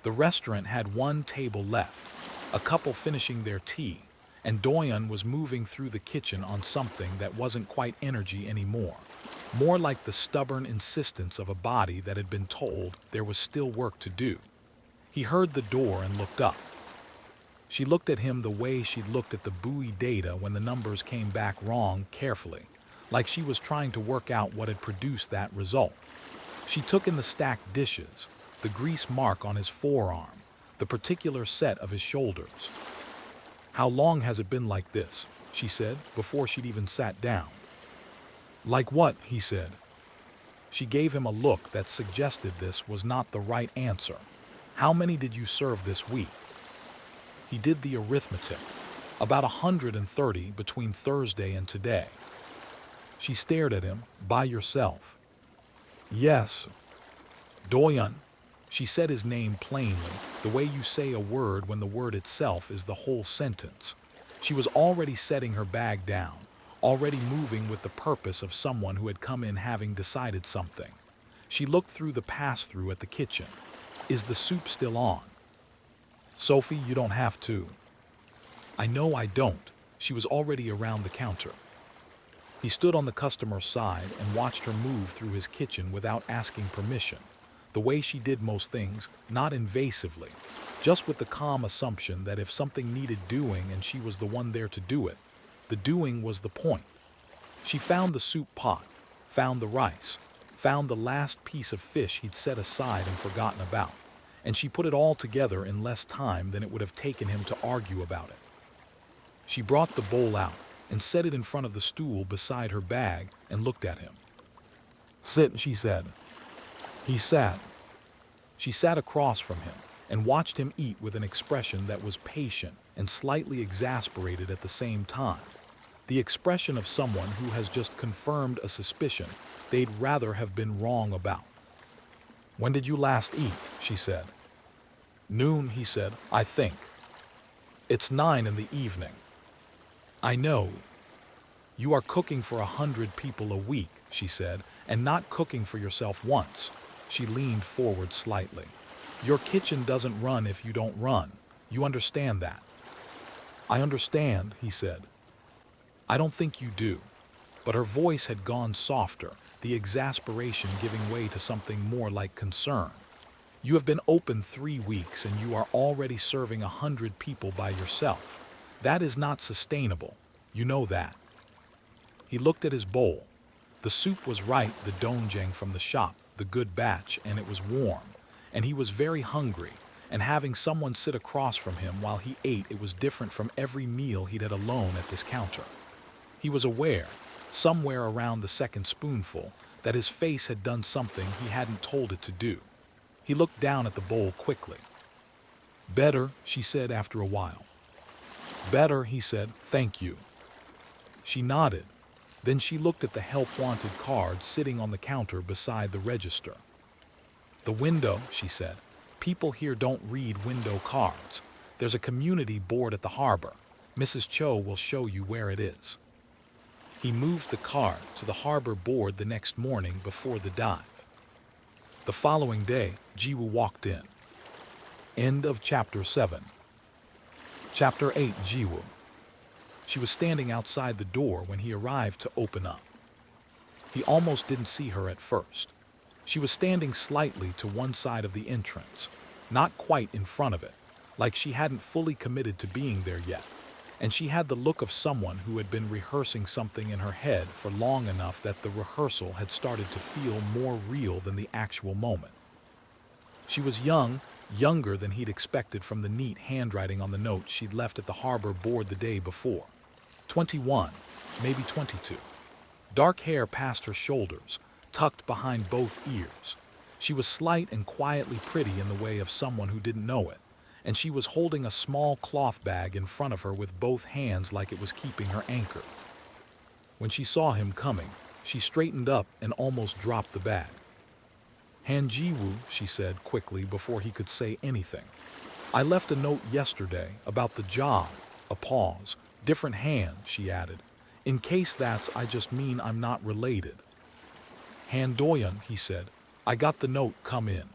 The restaurant had one table left, a couple finishing their tea, and Doyun was moving through the kitchen on something that wasn't quite energy anymore, more like the stubborn insistence of a body that had been told there was still work to do. He heard the door and looked up. She looked at him the way she'd looked at the buoy data when the numbers came back wrong, carefully, like she was trying to work out what had produced that result. She took in the stacked dishes, the grease mark on his forearm, the particular set of his shoulders. "How long has it been like this?" she said, before she'd even sat down. "Like what?" he said. She gave him a look that suggested this was not the right answer. "How many did you serve this week?" He did the arithmetic. About 130 between Thursday and today. She stared at him. "By yourself?" "Yes." "Doyun." She said his name plainly, the way you say a word when the word itself is the whole sentence. She was already setting her bag down, already moving with the purpose of someone who had come in having decided something. She looked through the pass-through at the kitchen. "Is the soup still on?" "Sophie, you don't have to." "I know I don't." She was already around the counter. He stood on the customer's side and watched her move through his kitchen without asking permission, the way she did most things, not invasively, just with the calm assumption that if something needed doing and she was the one there to do it, the doing was the point. She found the soup pot, found the rice, found the last piece of fish he'd set aside and forgotten about, and she put it all together in less time than it would have taken him to argue about it. She brought the bowl out and set it in front of the stool beside her bag and looked at him. "Sit," she said. He sat. She sat across from him and watched him eat with an expression that was patient and slightly exasperated at the same time. The expression of someone who has just confirmed a suspicion they'd rather have been wrong about. "When did you last eat?" she said. "Noon," he said, "I think." "It's 9 in the evening." "I know. You are cooking for 100 people a week," she said, "and not cooking for yourself once." She leaned forward slightly. "Your kitchen doesn't run if you don't run. You understand that?" "I understand," he said. "I don't think you do." But her voice had gone softer, the exasperation giving way to something more like concern. "You have been open 3 weeks and you are already serving 100 people by yourself. That is not sustainable. You know that." He looked at his bowl. The soup was right, the doenjang from the shop, the good batch, and it was warm. And he was very hungry, and having someone sit across from him while he ate, it was different from every meal he'd had alone at this counter. He was aware, somewhere around the second spoonful, that his face had done something he hadn't told it to do. He looked down at the bowl quickly. "Better," she said after a while. "Better," he said, "thank you." She nodded. Then she looked at the help wanted card sitting on the counter beside the register. "The window," she said. "People here don't read window cards. There's a community board at the harbor. Mrs. Cho will show you where it is." He moved the card to the harbor board the next morning before the dive. The following day, Jiwoo walked in. End of Chapter 7. Chapter 8, Jiwoo. She was standing outside the door when he arrived to open up. He almost didn't see her at first. She was standing slightly to one side of the entrance, not quite in front of it, like she hadn't fully committed to being there yet. And she had the look of someone who had been rehearsing something in her head for long enough that the rehearsal had started to feel more real than the actual moment. She was young, younger than he'd expected from the neat handwriting on the note she'd left at the harbor board the day before. 21, maybe 22. Dark hair past her shoulders, tucked behind both ears. She was slight and quietly pretty in the way of someone who didn't know it. And she was holding a small cloth bag in front of her with both hands like it was keeping her anchored. When she saw him coming, she straightened up and almost dropped the bag. "Han Jiwoo," she said quickly before he could say anything. "I left a note yesterday about the job." A pause. "Different hand," she added. "In case that's, I just mean I'm not related." "Han Doyun," he said. "I got the note, come in."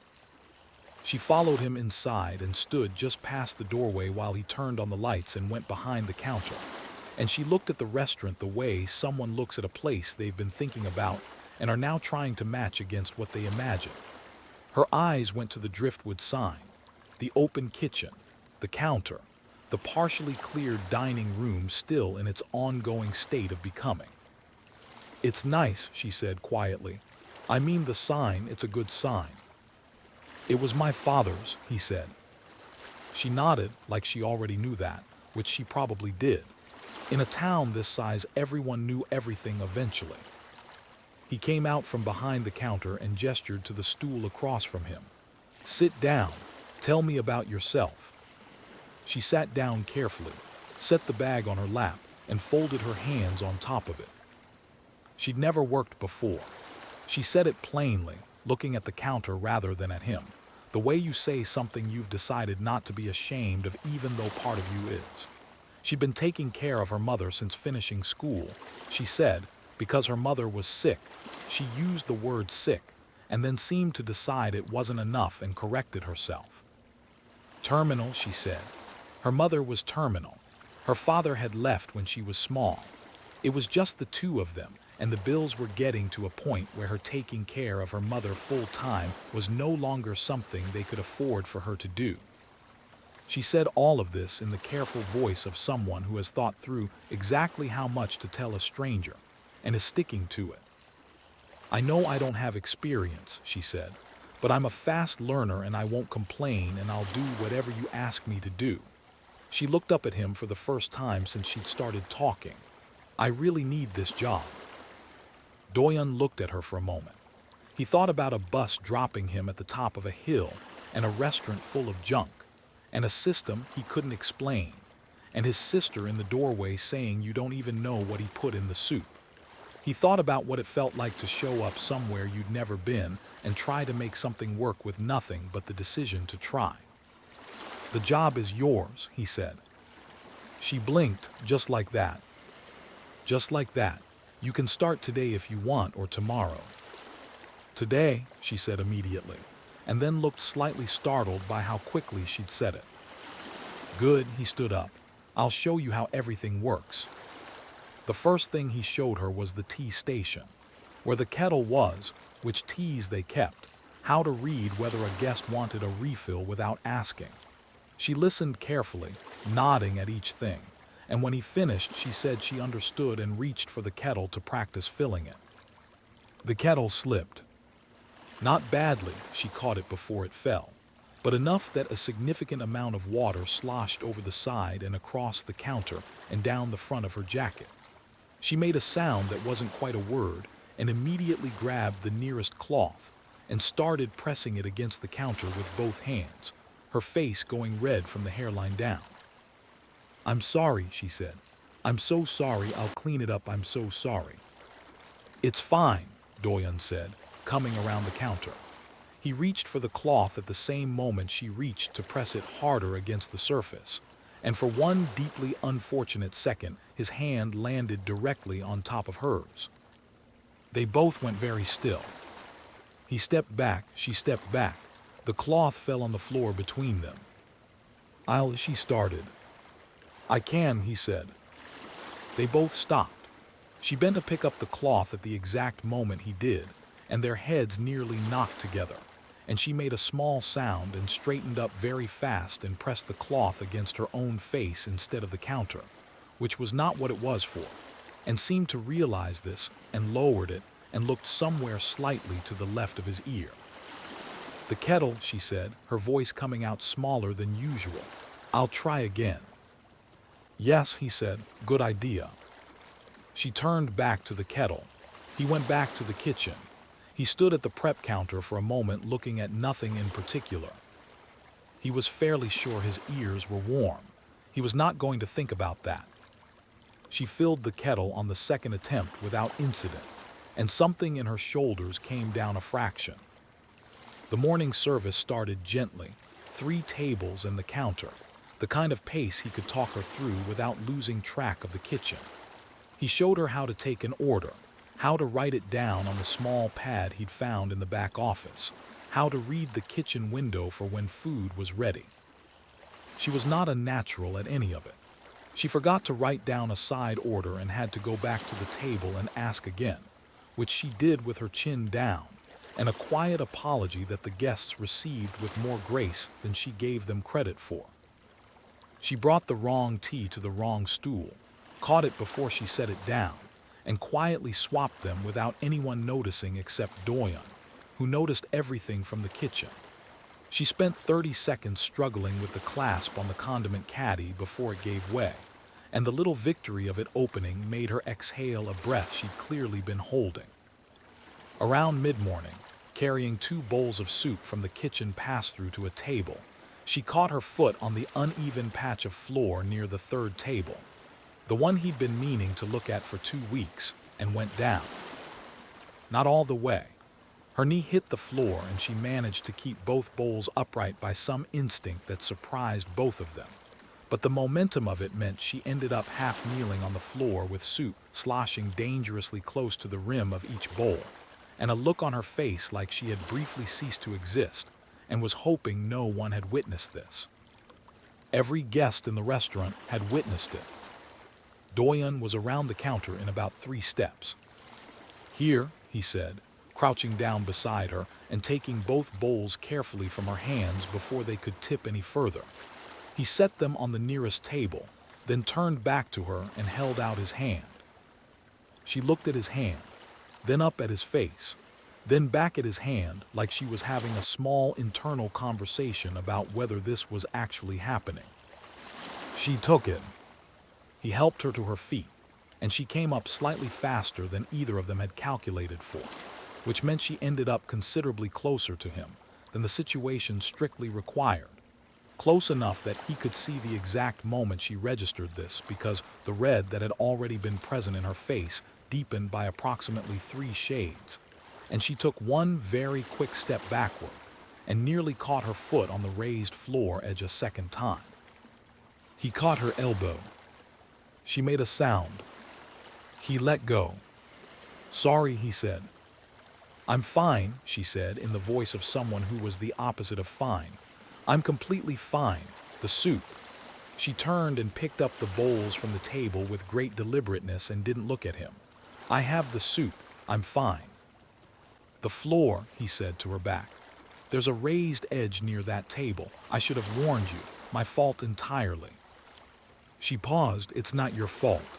She followed him inside and stood just past the doorway while he turned on the lights and went behind the counter. And she looked at the restaurant the way someone looks at a place they've been thinking about and are now trying to match against what they imagine. Her eyes went to the driftwood sign, the open kitchen, the counter, the partially cleared dining room still in its ongoing state of becoming. "It's nice," she said quietly. "I mean the sign, it's a good sign." "It was my father's," he said. She nodded like she already knew that, which she probably did. In a town this size, everyone knew everything eventually. He came out from behind the counter and gestured to the stool across from him. "Sit down. Tell me about yourself." She sat down carefully, set the bag on her lap, and folded her hands on top of it. She'd never worked before. She said it plainly, looking at the counter rather than at him. The way you say something you've decided not to be ashamed of even though part of you is. She'd been taking care of her mother since finishing school, she said, because her mother was sick. She used the word sick, and then seemed to decide it wasn't enough and corrected herself. "Terminal," she said. Her mother was terminal. Her father had left when she was small. It was just the two of them, and the bills were getting to a point where her taking care of her mother full-time was no longer something they could afford for her to do. She said all of this in the careful voice of someone who has thought through exactly how much to tell a stranger, and is sticking to it. "I know I don't have experience," she said, "but I'm a fast learner and I won't complain and I'll do whatever you ask me to do." She looked up at him for the first time since she'd started talking. "I really need this job." Doyun looked at her for a moment. He thought about a bus dropping him at the top of a hill, and a restaurant full of junk, and a system he couldn't explain, and his sister in the doorway saying you don't even know what he put in the soup. He thought about what it felt like to show up somewhere you'd never been and try to make something work with nothing but the decision to try. "The job is yours," he said. She blinked, just like that. "Just like that. You can start today if you want, or tomorrow." "Today," she said immediately, and then looked slightly startled by how quickly she'd said it. Good, he stood up. I'll show you how everything works. The first thing he showed her was the tea station, where the kettle was, which teas they kept, how to read whether a guest wanted a refill without asking. She listened carefully, nodding at each thing, and when he finished, she said she understood and reached for the kettle to practice filling it. The kettle slipped. Not badly, she caught it before it fell, but enough that a significant amount of water sloshed over the side and across the counter and down the front of her jacket. She made a sound that wasn't quite a word and immediately grabbed the nearest cloth and started pressing it against the counter with both hands, her face going red from the hairline down. "I'm sorry," she said. "I'm so sorry, I'll clean it up, I'm so sorry." "It's fine," Doyun said, coming around the counter. He reached for the cloth at the same moment she reached to press it harder against the surface, and for one deeply unfortunate second, his hand landed directly on top of hers. They both went very still. He stepped back, she stepped back. The cloth fell on the floor between them. She started. "I can," he said. They both stopped. She bent to pick up the cloth at the exact moment he did, and their heads nearly knocked together, and she made a small sound and straightened up very fast and pressed the cloth against her own face instead of the counter, which was not what it was for, and seemed to realize this and lowered it and looked somewhere slightly to the left of his ear. "The kettle," she said, her voice coming out smaller than usual. "I'll try again." "Yes," he said, "good idea." She turned back to the kettle. He went back to the kitchen. He stood at the prep counter for a moment looking at nothing in particular. He was fairly sure his ears were warm. He was not going to think about that. She filled the kettle on the second attempt without incident, and something in her shoulders came down a fraction. The morning service started gently, 3 tables and the counter, the kind of pace he could talk her through without losing track of the kitchen. He showed her how to take an order, how to write it down on the small pad he'd found in the back office, how to read the kitchen window for when food was ready. She was not a natural at any of it. She forgot to write down a side order and had to go back to the table and ask again, which she did with her chin down, and a quiet apology that the guests received with more grace than she gave them credit for. She brought the wrong tea to the wrong stool, caught it before she set it down, and quietly swapped them without anyone noticing except Doyun, who noticed everything from the kitchen. She spent 30 seconds struggling with the clasp on the condiment caddy before it gave way, and the little victory of it opening made her exhale a breath she'd clearly been holding. Around mid-morning, carrying 2 bowls of soup from the kitchen pass-through to a table, she caught her foot on the uneven patch of floor near the 3rd table, the one he'd been meaning to look at for 2 weeks, and went down. Not all the way. Her knee hit the floor and she managed to keep both bowls upright by some instinct that surprised both of them. But the momentum of it meant she ended up half kneeling on the floor with soup sloshing dangerously close to the rim of each bowl, and a look on her face like she had briefly ceased to exist and was hoping no one had witnessed this. Every guest in the restaurant had witnessed it. Doyun was around the counter in about 3 steps. "Here," he said, crouching down beside her and taking both bowls carefully from her hands before they could tip any further. He set them on the nearest table, then turned back to her and held out his hand. She looked at his hand, then up at his face, then back at his hand like she was having a small internal conversation about whether this was actually happening. She took it. He helped her to her feet, and she came up slightly faster than either of them had calculated for, which meant she ended up considerably closer to him than the situation strictly required. Close enough that he could see the exact moment she registered this because the red that had already been present in her face deepened by approximately 3 shades, and she took one very quick step backward and nearly caught her foot on the raised floor edge a second time. He caught her elbow. She made a sound. He let go. "Sorry," he said. "I'm fine," she said in the voice of someone who was the opposite of fine. "I'm completely fine. The soup." She turned and picked up the bowls from the table with great deliberateness and didn't look at him. "I have the soup. I'm fine." "The floor," he said to her back. "There's a raised edge near that table. I should have warned you. My fault entirely." She paused. "It's not your fault."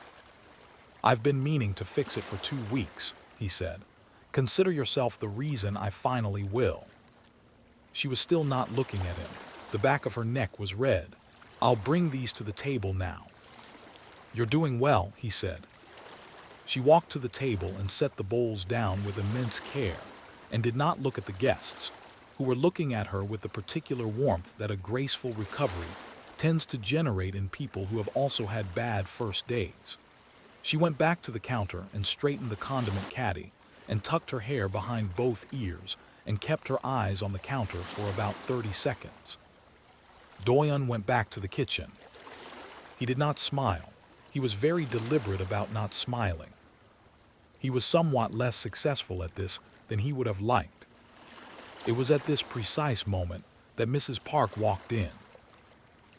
"I've been meaning to fix it for 2 weeks," he said. "Consider yourself the reason I finally will." She was still not looking at him. The back of her neck was red. "I'll bring these to the table now." "You're doing well," he said. She walked to the table and set the bowls down with immense care, and did not look at the guests, who were looking at her with the particular warmth that a graceful recovery tends to generate in people who have also had bad first days. She went back to the counter and straightened the condiment caddy, and tucked her hair behind both ears, and kept her eyes on the counter for about 30 seconds. Doyun went back to the kitchen. He did not smile. He was very deliberate about not smiling. He was somewhat less successful at this than he would have liked. It was at this precise moment that Mrs. Park walked in.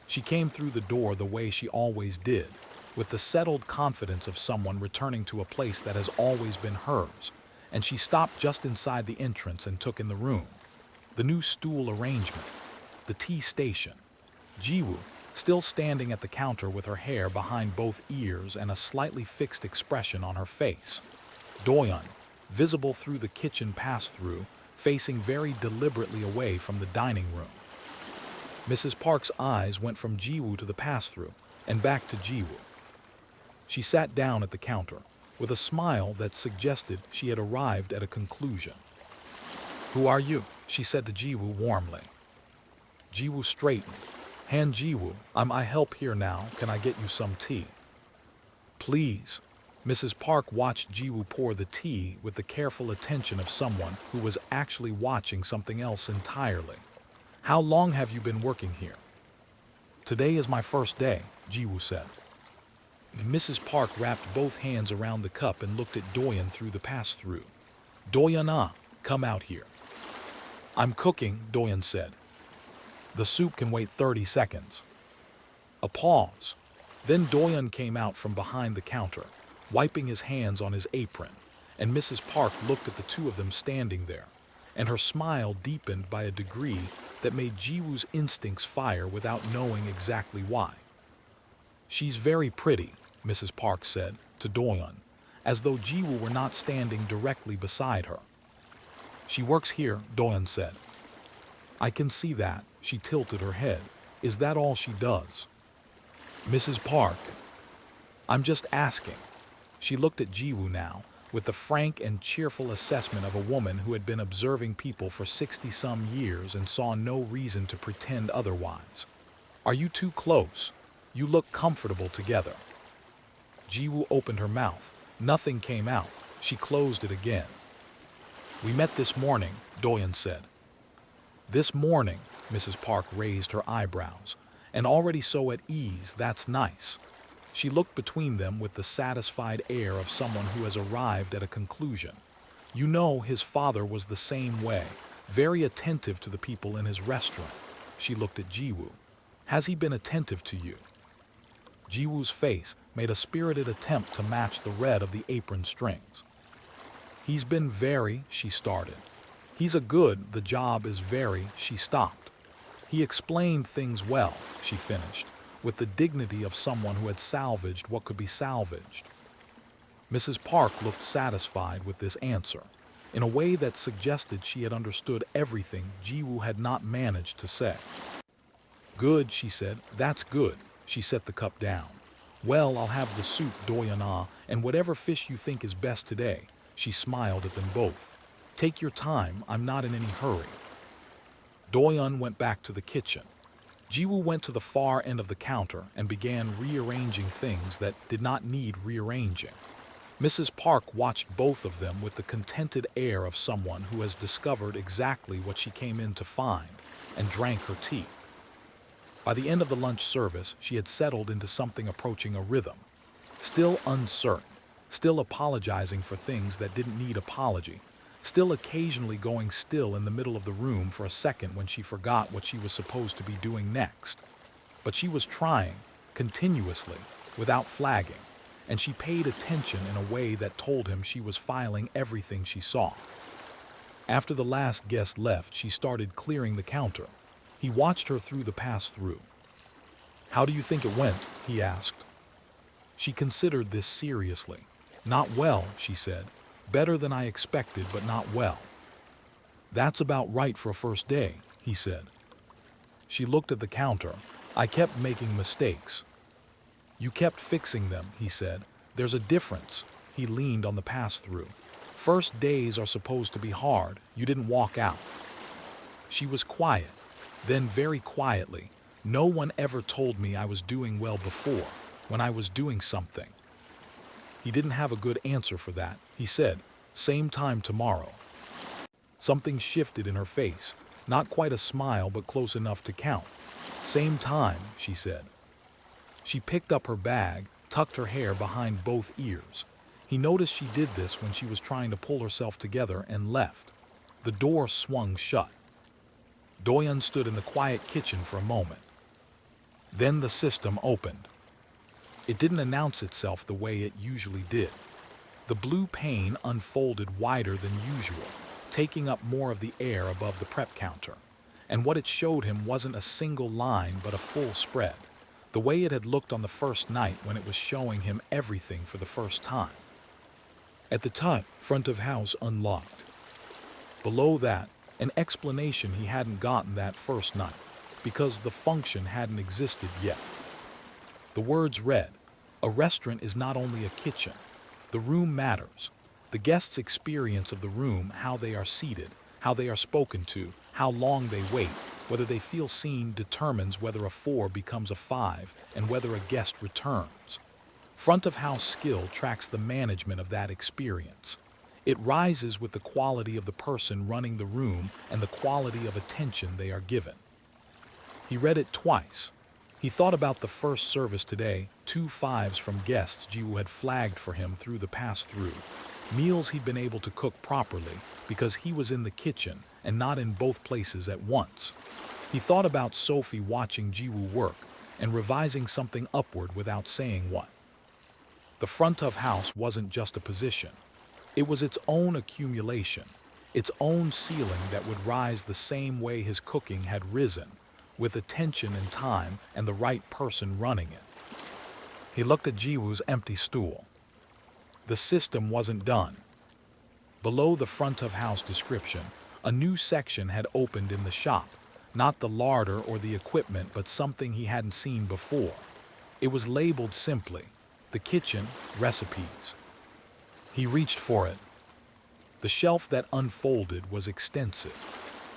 She came through the door the way she always did, with the settled confidence of someone returning to a place that has always been hers, and she stopped just inside the entrance and took in the room. The new stool arrangement, the tea station, Jiwoo, still standing at the counter with her hair behind both ears and a slightly fixed expression on her face. Doyun, visible through the kitchen pass-through, facing very deliberately away from the dining room. Mrs. Park's eyes went from Jiwoo to the pass-through and back to Jiwoo. She sat down at the counter with a smile that suggested she had arrived at a conclusion. "Who are you?" she said to Jiwoo warmly. Jiwoo straightened. "Han Jiwoo, I help here now. Can I get you some tea?" "Please." Mrs. Park watched Jiwoo pour the tea with the careful attention of someone who was actually watching something else entirely. "How long have you been working here?" "Today is my first day," Jiwoo said. Mrs. Park wrapped both hands around the cup and looked at Doyun through the pass-through. "Doyun, come out here." "I'm cooking," Doyun said. "The soup can wait 30 seconds. A pause. Then Doyun came out from behind the counter, wiping his hands on his apron, and Mrs. Park looked at the two of them standing there, and her smile deepened by a degree that made Jiwoo's instincts fire without knowing exactly why. "She's very pretty," Mrs. Park said to Doyun, as though Jiwoo were not standing directly beside her. "She works here," Doyun said. "I can see that." She tilted her head. "Is that all she does?" "Mrs. Park, I'm just asking." She looked at Jiwoo now, with the frank and cheerful assessment of a woman who had been observing people for 60-some years and saw no reason to pretend otherwise. "Are you too close? You look comfortable together." Jiwoo opened her mouth. Nothing came out. She closed it again. "We met this morning," Doyun said. "This morning?" Mrs. Park raised her eyebrows. "And already so at ease, that's nice." She looked between them with the satisfied air of someone who has arrived at a conclusion. "You know, his father was the same way, very attentive to the people in his restaurant." She looked at Jiwoo. "Has he been attentive to you?" Jiwoo's face made a spirited attempt to match the red of the apron strings. "He's been very," she started. "He's a good, the job is very," she stopped. "He explained things well," she finished, with the dignity of someone who had salvaged what could be salvaged. Mrs. Park looked satisfied with this answer, in a way that suggested she had understood everything Jiwoo had not managed to say. "Good," she said. "That's good." She set the cup down. "Well, I'll have the soup, Doyun, and whatever fish you think is best today." She smiled at them both. "Take your time, I'm not in any hurry." Doyun went back to the kitchen. Jiwoo went to the far end of the counter and began rearranging things that did not need rearranging. Mrs. Park watched both of them with the contented air of someone who has discovered exactly what she came in to find, and drank her tea. By the end of the lunch service, she had settled into something approaching a rhythm. Still uncertain, still apologizing for things that didn't need apology, still occasionally going still in the middle of the room for a second when she forgot what she was supposed to be doing next. But she was trying, continuously, without flagging, and she paid attention in a way that told him she was filing everything she saw. After the last guest left, she started clearing the counter. He watched her through the pass-through. "How do you think it went?" he asked. She considered this seriously. "Not well," she said. "Better than I expected, but not well." "That's about right for a first day," he said. She looked at the counter. "I kept making mistakes." "You kept fixing them," he said. "There's a difference." He leaned on the pass-through. "First days are supposed to be hard. You didn't walk out." She was quiet. Then very quietly, "No one ever told me I was doing well before, when I was doing something." He didn't have a good answer for that. He said, "Same time tomorrow." Something shifted in her face. Not quite a smile, but close enough to count. "Same time," she said. She picked up her bag, tucked her hair behind both ears. He noticed she did this when she was trying to pull herself together, and left. The door swung shut. Doyun stood in the quiet kitchen for a moment. Then the system opened. It didn't announce itself the way it usually did. The blue pane unfolded wider than usual, taking up more of the air above the prep counter. And what it showed him wasn't a single line, but a full spread, the way it had looked on the first night when it was showing him everything for the first time. At the top, front of house unlocked. Below that, an explanation he hadn't gotten that first night, because the function hadn't existed yet. The words read, "A restaurant is not only a kitchen. The room matters. The guest's experience of the room, how they are seated, how they are spoken to, how long they wait, whether they feel seen, determines whether a 4 becomes a 5 and whether a guest returns. Front of house skill tracks the management of that experience. It rises with the quality of the person running the room and the quality of attention they are given." He read it twice. He thought about the first service today, 2 5s from guests Jiwoo had flagged for him through the pass-through. Meals he'd been able to cook properly because he was in the kitchen and not in both places at once. He thought about Sophie watching Jiwoo work and revising something upward without saying what. The front of house wasn't just a position. It was its own accumulation, its own ceiling that would rise the same way his cooking had risen, with attention and time and the right person running it. He looked at Jiwoo's empty stool. The system wasn't done. Below the front of house description, a new section had opened in the shop, not the larder or the equipment, but something he hadn't seen before. It was labeled simply, "The Kitchen, Recipes." He reached for it. The shelf that unfolded was extensive.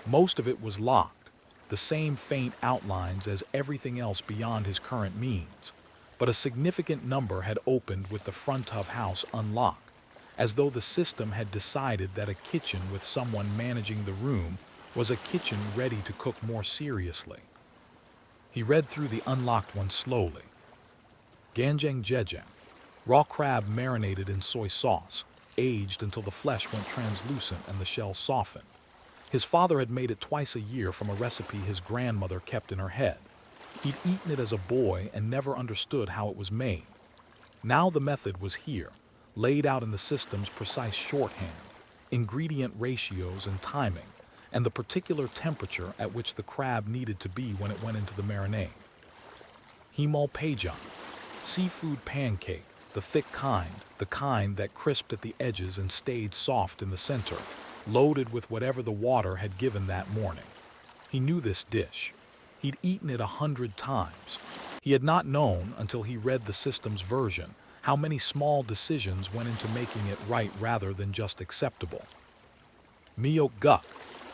Most of it was locked, the same faint outlines as everything else beyond his current means, but a significant number had opened with the front of house unlocked, as though the system had decided that a kitchen with someone managing the room was a kitchen ready to cook more seriously. He read through the unlocked one slowly. Ganjang jejang, raw crab marinated in soy sauce, aged until the flesh went translucent and the shell softened. His father had made it twice a year from a recipe his grandmother kept in her head. He'd eaten it as a boy and never understood how it was made. Now the method was here, laid out in the system's precise shorthand, ingredient ratios and timing, and the particular temperature at which the crab needed to be when it went into the marinade. Himol pajang, seafood pancake, the thick kind, the kind that crisped at the edges and stayed soft in the center, loaded with whatever the water had given that morning. He knew this dish. He'd eaten it 100 times. He had not known, until he read the system's version, how many small decisions went into making it right rather than just acceptable. Miyok guk,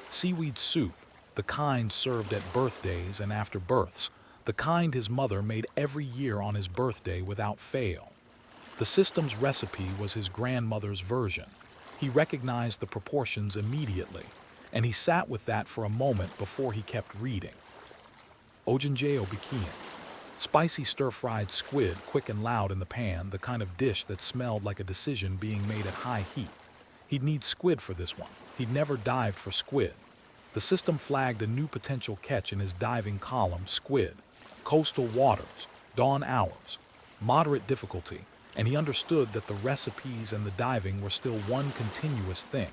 seaweed soup, the kind served at birthdays and after births, the kind his mother made every year on his birthday without fail. The system's recipe was his grandmother's version. He recognized the proportions immediately, and he sat with that for a moment before he kept reading. Ojinjeo bikian, spicy stir-fried squid, quick and loud in the pan, the kind of dish that smelled like a decision being made at high heat. He'd need squid for this one. He'd never dived for squid. The system flagged a new potential catch in his diving column, squid, coastal waters, dawn hours, moderate difficulty, and he understood that the recipes and the diving were still one continuous thing,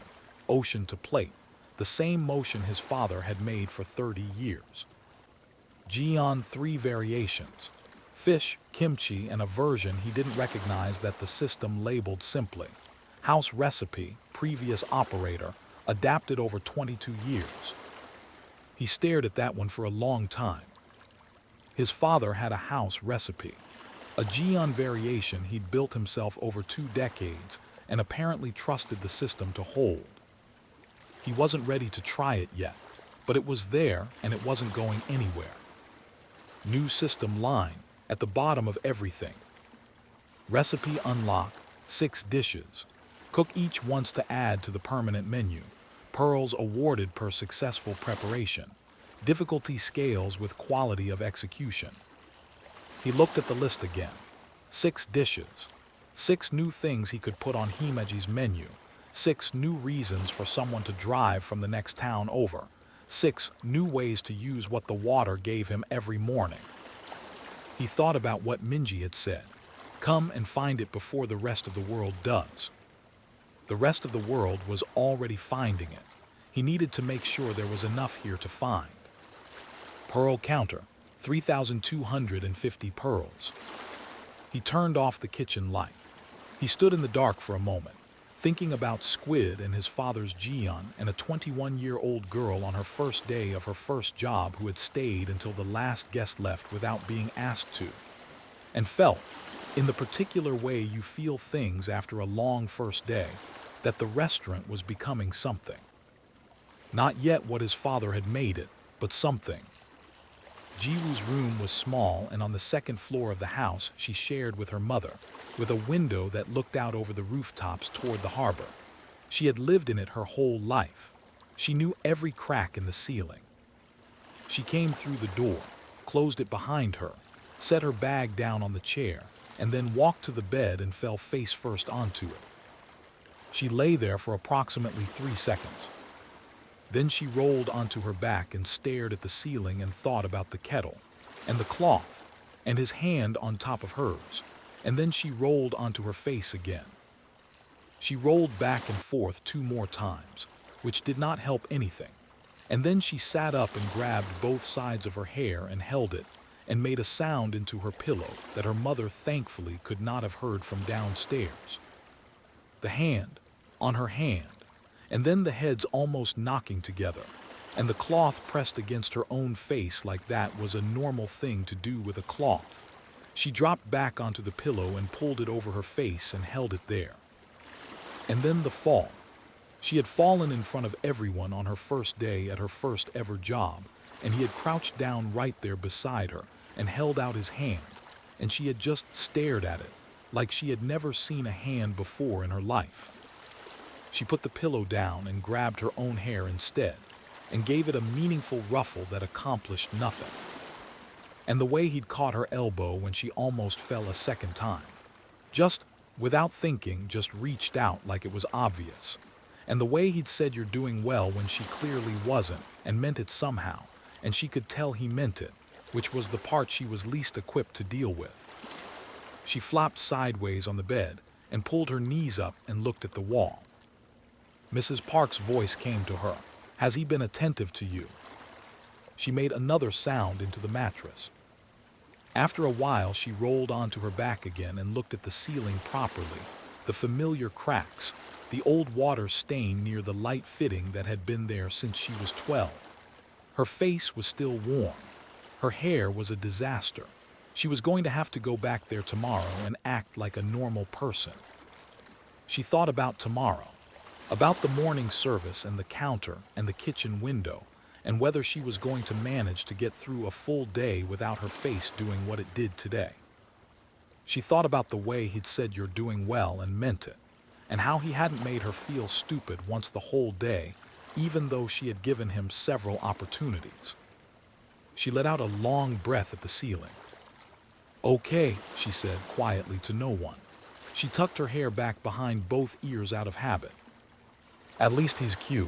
ocean to plate, the same motion his father had made for 30 years. Jian 3 variations, fish, kimchi, and a version he didn't recognize that the system labeled simply, house recipe, previous operator, adapted over 22 years. He stared at that one for a long time. His father had a house recipe, a Jian variation he'd built himself over 2 decades and apparently trusted the system to hold. He wasn't ready to try it yet, but it was there and it wasn't going anywhere. New system line, at the bottom of everything. Recipe unlock, 6 dishes. Cook each once to add to the permanent menu. Pearls awarded per successful preparation. Difficulty scales with quality of execution. He looked at the list again. 6 dishes. 6 new things he could put on Himeji's menu. 6 new reasons for someone to drive from the next town over. 6 new ways to use what the water gave him every morning. He thought about what Minji had said. Come and find it before the rest of the world does. The rest of the world was already finding it. He needed to make sure there was enough here to find. Pearl counter, 3,250 pearls. He turned off the kitchen light. He stood in the dark for a moment, thinking about Squid and his father's Jian and a 21-year-old girl on her first day of her first job who had stayed until the last guest left without being asked to, and felt, in the particular way you feel things after a long first day, that the restaurant was becoming something. Not yet what his father had made it, but something. Jiwoo's room was small, and on the second floor of the house she shared with her mother, with a window that looked out over the rooftops toward the harbor. She had lived in it her whole life. She knew every crack in the ceiling. She came through the door, closed it behind her, set her bag down on the chair, and then walked to the bed and fell face first onto it. She lay there for approximately 3 seconds. Then she rolled onto her back and stared at the ceiling and thought about the kettle, and the cloth, and his hand on top of hers, and then she rolled onto her face again. She rolled back and forth 2 more times, which did not help anything, and then she sat up and grabbed both sides of her hair and held it, and made a sound into her pillow that her mother thankfully could not have heard from downstairs. The hand, on her hand, and then the heads almost knocking together, and the cloth pressed against her own face like that was a normal thing to do with a cloth. She dropped back onto the pillow and pulled it over her face and held it there. And then the fall. She had fallen in front of everyone on her first day at her first ever job, and he had crouched down right there beside her and held out his hand, and she had just stared at it, like she had never seen a hand before in her life. She put the pillow down and grabbed her own hair instead, and gave it a meaningful ruffle that accomplished nothing. And the way he'd caught her elbow when she almost fell a second time. Just, without thinking, just reached out like it was obvious. And the way he'd said you're doing well when she clearly wasn't, and meant it somehow, and she could tell he meant it, which was the part she was least equipped to deal with. She flopped sideways on the bed and pulled her knees up and looked at the wall. Mrs. Park's voice came to her. Has he been attentive to you? She made another sound into the mattress. After a while, she rolled onto her back again and looked at the ceiling properly, the familiar cracks, the old water stain near the light fitting that had been there since she was 12. Her face was still warm. Her hair was a disaster. She was going to have to go back there tomorrow and act like a normal person. She thought about tomorrow. About the morning service and the counter and the kitchen window, and whether she was going to manage to get through a full day without her face doing what it did today. She thought about the way he'd said you're doing well and meant it, and how he hadn't made her feel stupid once the whole day, even though she had given him several opportunities. She let out a long breath at the ceiling. Okay, she said quietly to no one. She tucked her hair back behind both ears out of habit. At least he's cute.